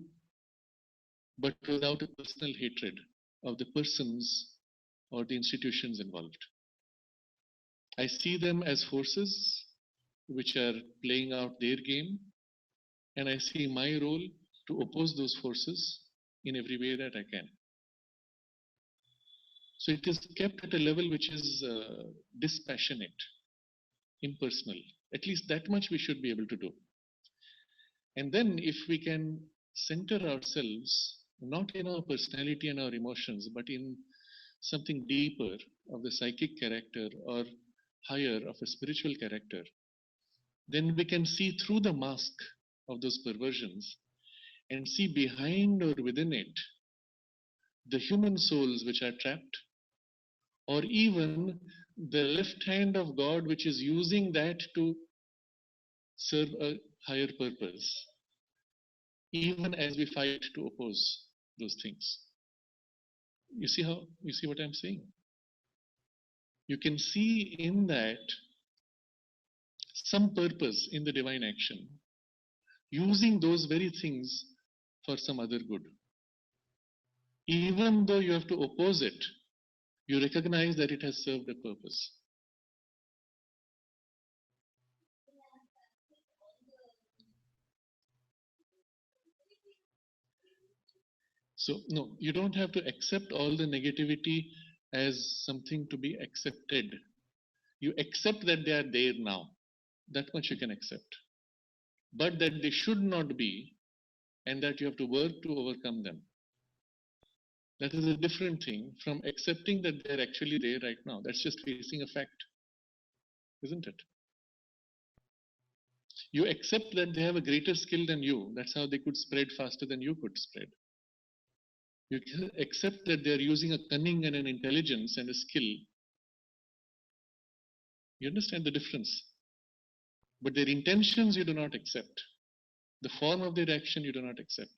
but without a personal hatred of the persons or the institutions involved. I see them as forces which are playing out their game, and I see my role to oppose those forces in every way that I can. So it is kept at a level which is dispassionate, impersonal. At least that much we should be able to do. And then, if we can center ourselves not in our personality and our emotions, but in something deeper of the psychic character or higher of a spiritual character, then we can see through the mask of those perversions and see behind or within it the human souls which are trapped, or even the left hand of God which is using that to serve a higher purpose, even as we fight to oppose those things. You see what I'm saying? You can see in that some purpose in the divine action, using those very things for some other good. Even though you have to oppose it, you recognize that it has served a purpose. So, no, you don't have to accept all the negativity as something to be accepted. You accept that they are there now. That much you can accept. But that they should not be, and that you have to work to overcome them. That is a different thing from accepting that they're actually there right now. That's just facing a fact, isn't it? You accept that they have a greater skill than you. That's how they could spread faster than you could spread. You can accept that they are using a cunning and an intelligence and a skill. You understand the difference. But their intentions you do not accept. The form of their action you do not accept.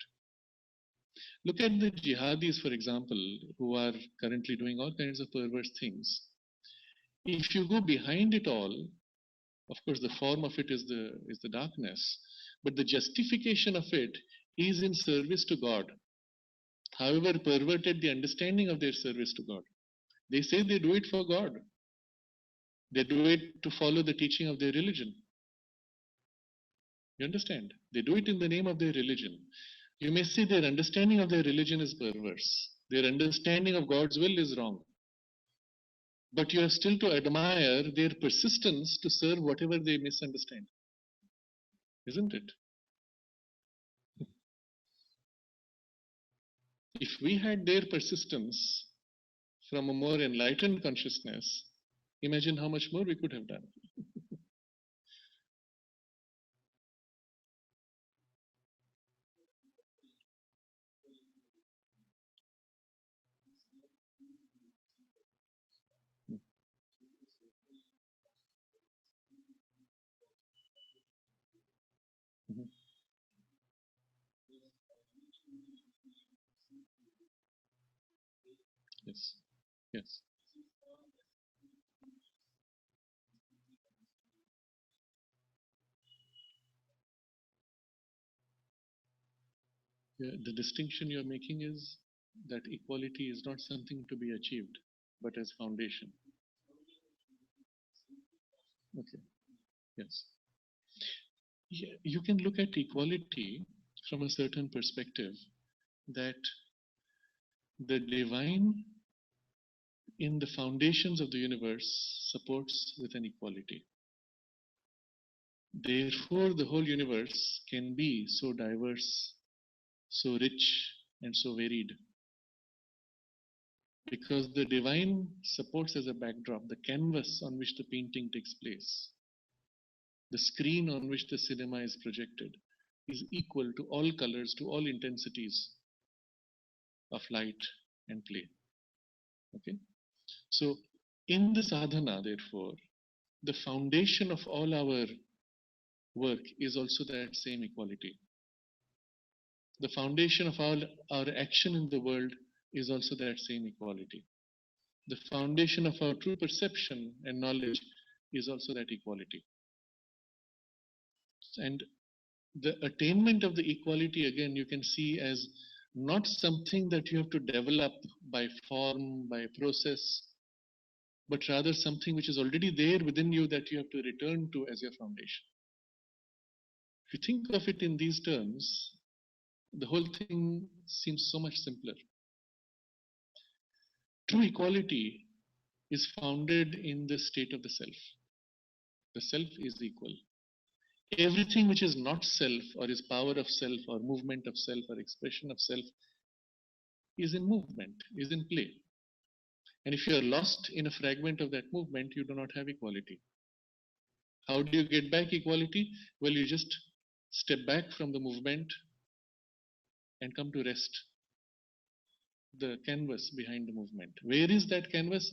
Look at the jihadis, for example, who are currently doing all kinds of perverse things. If you go behind it all, of course, the form of it is the darkness, but the justification of it is in service to God. However perverted the understanding of their service to God, they say they do it for God. They do it to follow the teaching of their religion. You understand? They do it in the name of their religion. You may say their understanding of their religion is perverse. Their understanding of God's will is wrong. But you are still to admire their persistence to serve whatever they misunderstand. Isn't it? If we had their persistence from a more enlightened consciousness, imagine how much more we could have done. Mhm. Yes. Yes. Yeah, the distinction you're making is that equality is not something to be achieved, but as foundation. Okay. Yes. Yeah, you can look at equality from a certain perspective that the divine in the foundations of the universe supports with an equality. Therefore, the whole universe can be so diverse, so rich, and so varied because the divine supports as a backdrop the canvas on which the painting takes place, the screen on which the cinema is projected is equal to all colors, to all intensities of light and play. Okay? So, in the sadhana, therefore, the foundation of all our work is also that same equality. The foundation of all our action in the world is also that same equality. The foundation of our true perception and knowledge is also that equality. And the attainment of the equality, again, you can see as not something that you have to develop by form, by process, but rather something which is already there within you that you have to return to as your foundation. If you think of it in these terms, the whole thing seems so much simpler. True equality is founded in the state of the self. The self is equal. Everything which is not self or is power of self or movement of self or expression of self is in movement, is in play. And if you are lost in a fragment of that movement, you do not have equality. How do you get back equality? Well, you just step back from the movement and come to rest. The canvas behind the movement. Where is that canvas?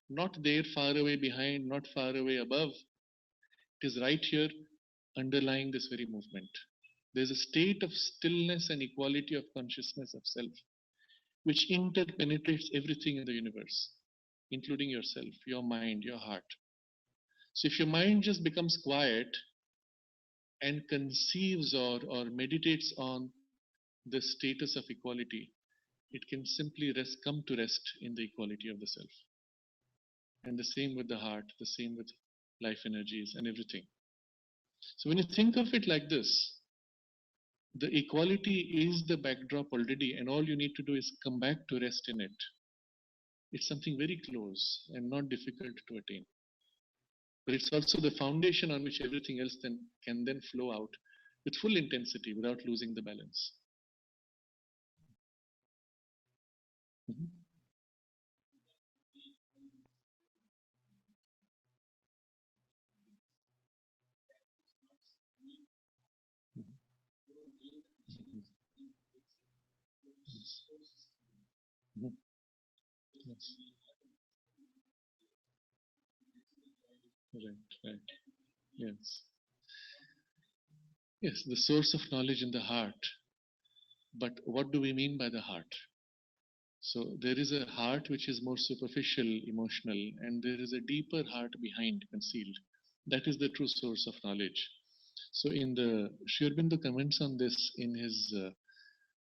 Not there, far away behind, not far away above. It is right here, underlying this very movement. There's a state of stillness and equality of consciousness of self, which interpenetrates everything in the universe, including yourself, your mind, your heart. So if your mind just becomes quiet and conceives or meditates on the status of equality, it can simply come to rest in the equality of the self. And the same with the heart, the same with life energies and everything. So when you think of it like this, the equality is the backdrop already, and all you need to do is come back to rest in it. It's something very close and not difficult to attain. But it's also the foundation on which everything else can then flow out with full intensity without losing the balance. Mhm. Mhm. Yes. Right, right. Yes. Yes, the source of knowledge in the heart. But what do we mean by the heart? So there is a heart which is more superficial, emotional, and there is a deeper heart behind, concealed. That is the true source of knowledge. So in the Sri Aurobindo comments on this in his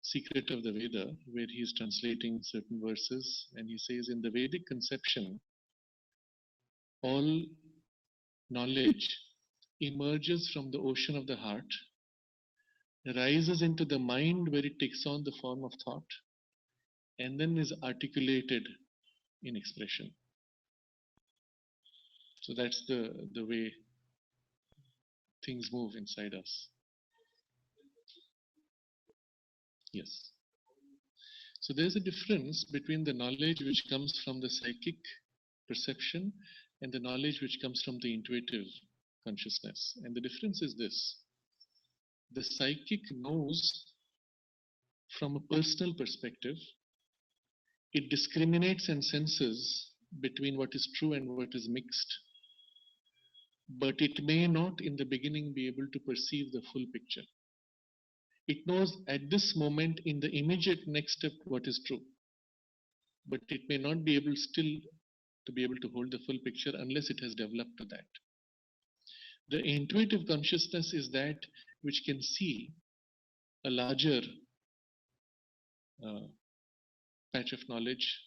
Secret of the Veda, where he is translating certain verses, and he says, in the Vedic conception, all knowledge emerges from the ocean of the heart, rises into the mind where it takes on the form of thought, and then is articulated in expression. So that's the way things move inside us. Yes. So there's a difference between the knowledge which comes from the psychic perception and the knowledge which comes from the intuitive consciousness. And the difference is this: the psychic knows from a personal perspective, it discriminates and senses between what is true and what is mixed, but it may not in the beginning be able to perceive the full picture. It knows at this moment in the immediate next step what is true, but it may not be able still to be able to hold the full picture unless it has developed to that. The intuitive consciousness is that which can see a larger uh, patch of knowledge.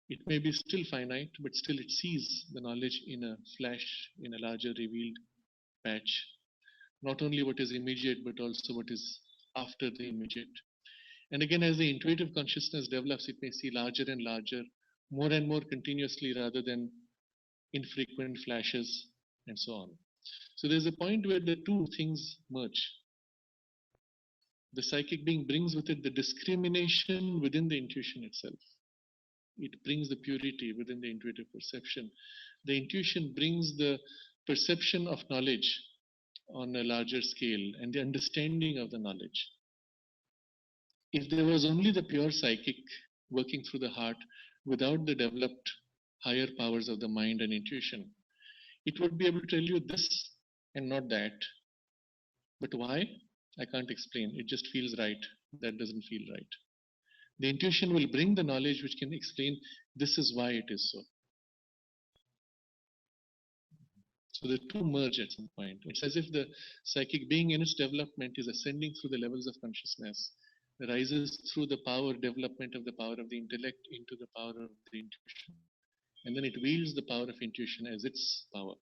It may be still finite, but still it sees the knowledge in a flash, in a larger revealed patch. Not only what is immediate, but also what is after the immediate. And again, as the intuitive consciousness develops, it may see larger and larger, more and more continuously rather than infrequent flashes and so on. So there's a point where the two things merge. The psychic being brings with it the discrimination within the intuition itself. It brings the purity within the intuitive perception. The intuition brings the perception of knowledge on a larger scale and the understanding of the knowledge. If there was only the pure psychic working through the heart without the developed higher powers of the mind and intuition, it would be able to tell you this and not that. But why? I can't explain. It just feels right. That doesn't feel right. The intuition will bring the knowledge which can explain this is why it is so. So the two merge at some point. It's as if the psychic being in its development is ascending through the levels of consciousness, rises through the power development of the power of the intellect into the power of the intuition. And then it wields the power of intuition as its power.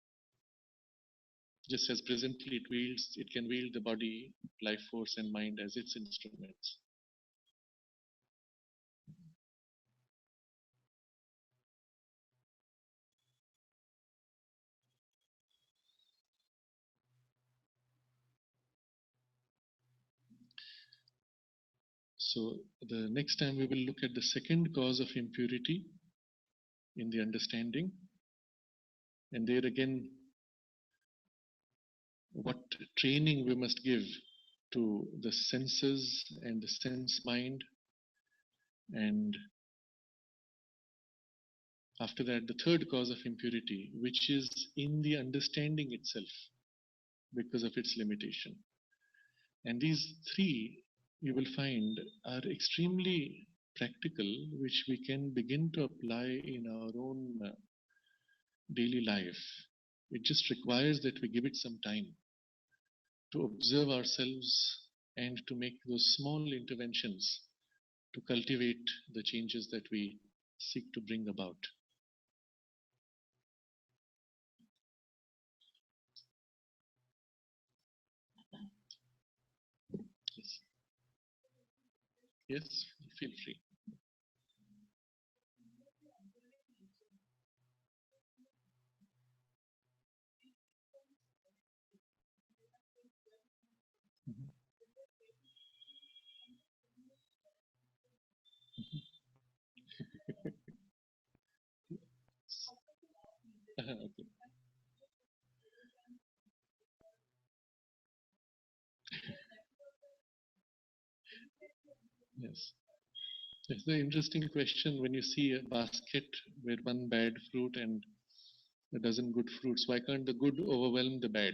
Just as presently it can wield the body, life force, and mind as its instruments. So the next time we will look at the second cause of impurity in the understanding. And there again, what training we must give to the senses and the sense mind. And after that, the third cause of impurity, which is in the understanding itself because of its limitation. And these three, you will find, are extremely practical, which we can begin to apply in our own daily life. It just requires that we give it some time to observe ourselves and to make those small interventions to cultivate the changes that we seek to bring about. Yes, yes, feel free. Mhm. Okay. Yes. It's an interesting question when you see a basket with one bad fruit and a dozen good fruits. Why can't the good overwhelm the bad?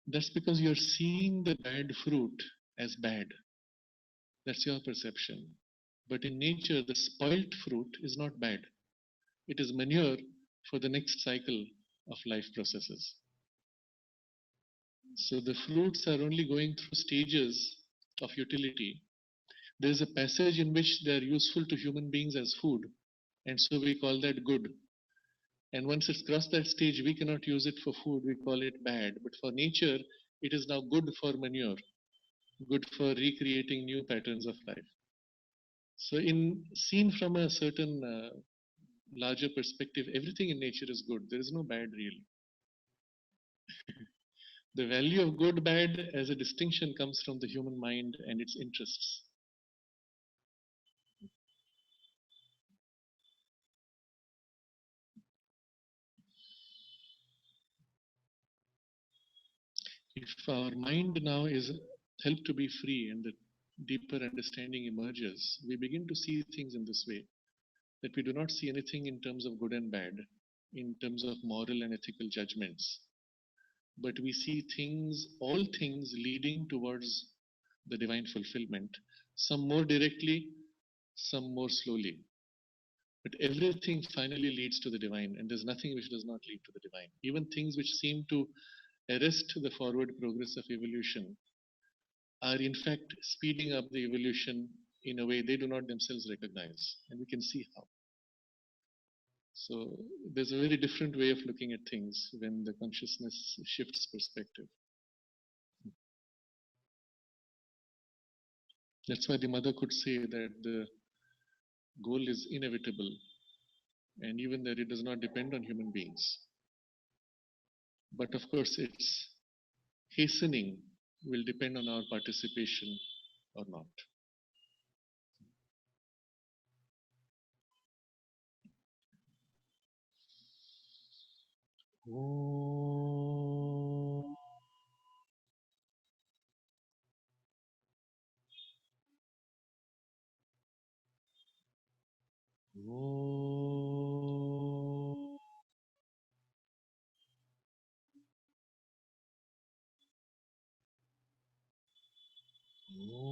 That's because you're seeing the bad fruit as bad. That's your perception. But in nature, the spoilt fruit is not bad. It is manure for the next cycle of life processes. So the fruits are only going through stages of utility. There is a passage in which they are useful to human beings as food, and so we call that good. And once it's crossed that stage, we cannot use it for food, we call it bad. But for nature, it is now good for manure, good for recreating new patterns of life. So, in seen from a certain larger perspective, everything in nature is good. There is no bad really. The value of good, bad as a distinction comes from the human mind and its interests. If our mind now is helped to be free and the deeper understanding emerges, we begin to see things in this way, that we do not see anything in terms of good and bad, in terms of moral and ethical judgments, but we see things, all things leading towards the divine fulfillment, some more directly, some more slowly. But everything finally leads to the divine, and there's nothing which does not lead to the divine. Even things which seem to arrest the forward progress of evolution are in fact speeding up the evolution in a way they do not themselves recognize. And we can see how. So there's a very different way of looking at things when the consciousness shifts perspective. That's why the mother could say that the goal is inevitable and even that it does not depend on human beings. But of course, its hastening will depend on our participation or not. Om. Om. Om.